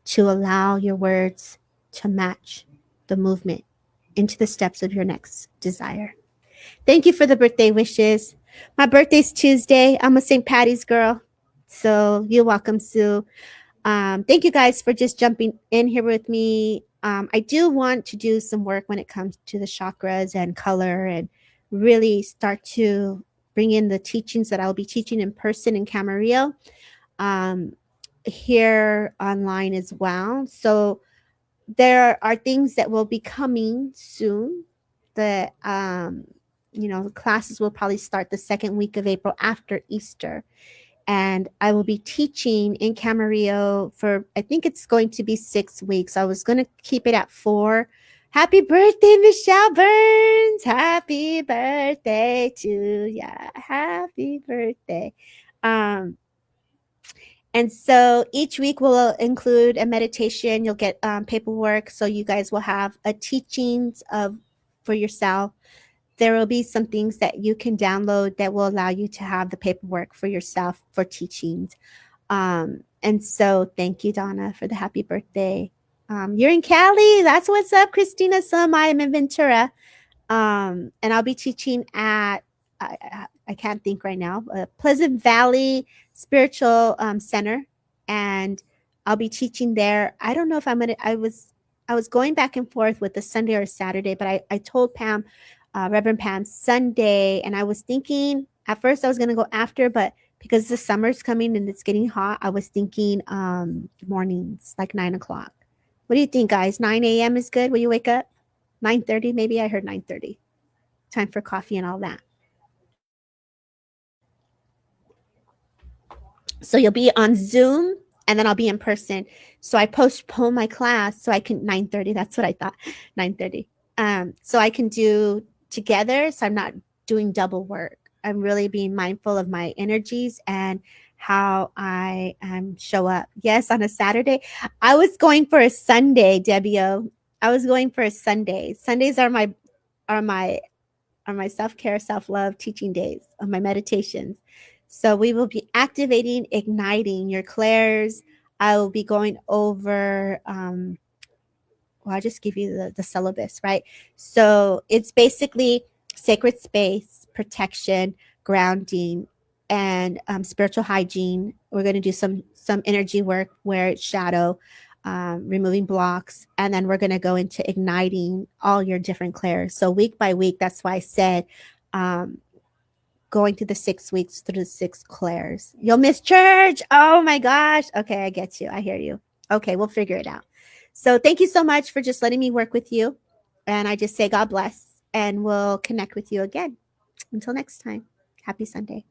to allow your words to match the movement into the steps of your next desire? Thank you for the birthday wishes. My birthday's Tuesday. I'm a St. Patty's girl. So you're welcome, Sue. Thank you guys for just jumping in here with me. I do want to do some work when it comes to the chakras and color and really start to bring in the teachings that I'll be teaching in person in Camarillo, um, here online as well. So there are things that will be coming soon. The the classes will probably start the second week of April after Easter, and I will be teaching in Camarillo for, I think it's going to be 6 weeks. I was going to keep it at 4. Happy birthday, Michelle Burns! Happy birthday to ya! Happy birthday! Um, and so each week will include a meditation. You'll get paperwork, so you guys will have a teachings of for yourself. There will be some things that you can download that will allow you to have the paperwork for yourself for teachings. And so thank you, Donna, for the happy birthday. You're in Cali. That's what's up, Christina. So am I. I'm in Ventura. And I'll be teaching at, I can't think right now, Pleasant Valley Spiritual Center. And I'll be teaching there. I don't know if I'm going to, I was going back and forth with the Sunday or Saturday, but I told Pam, Reverend Pam, Sunday. And I was thinking at first I was going to go after, but because the summer's coming and it's getting hot, I was thinking mornings, like 9 o'clock. What do you think, guys? 9 a.m. is good? Will you wake up? 9:30, maybe? I heard 9:30. Time for coffee and all that. So you'll be on Zoom and then I'll be in person. So I postpone my class so I can 9:30. That's what I thought. 9:30. So I can do together. So I'm not doing double work. I'm really being mindful of my energies and how I show up. Yes, on a Saturday. I was going for a Sunday, Debbie O. I was going for a Sunday. Sundays are my self-care, self-love teaching days of my meditations. So we will be activating, igniting your clairs. I will be going over, I'll just give you the syllabus, right? So it's basically sacred space, protection, grounding, and spiritual hygiene. We're going to do some energy work where it's shadow, removing blocks, and then we're going to go into igniting all your different clairs. So week by week, that's why I said going through the 6 weeks through the 6 clairs. You'll miss church. Oh my gosh. Okay, I get you. I hear you. Okay, we'll figure it out. So thank you so much for just letting me work with you. And I just say God bless, and we'll connect with you again. Until next time, happy Sunday.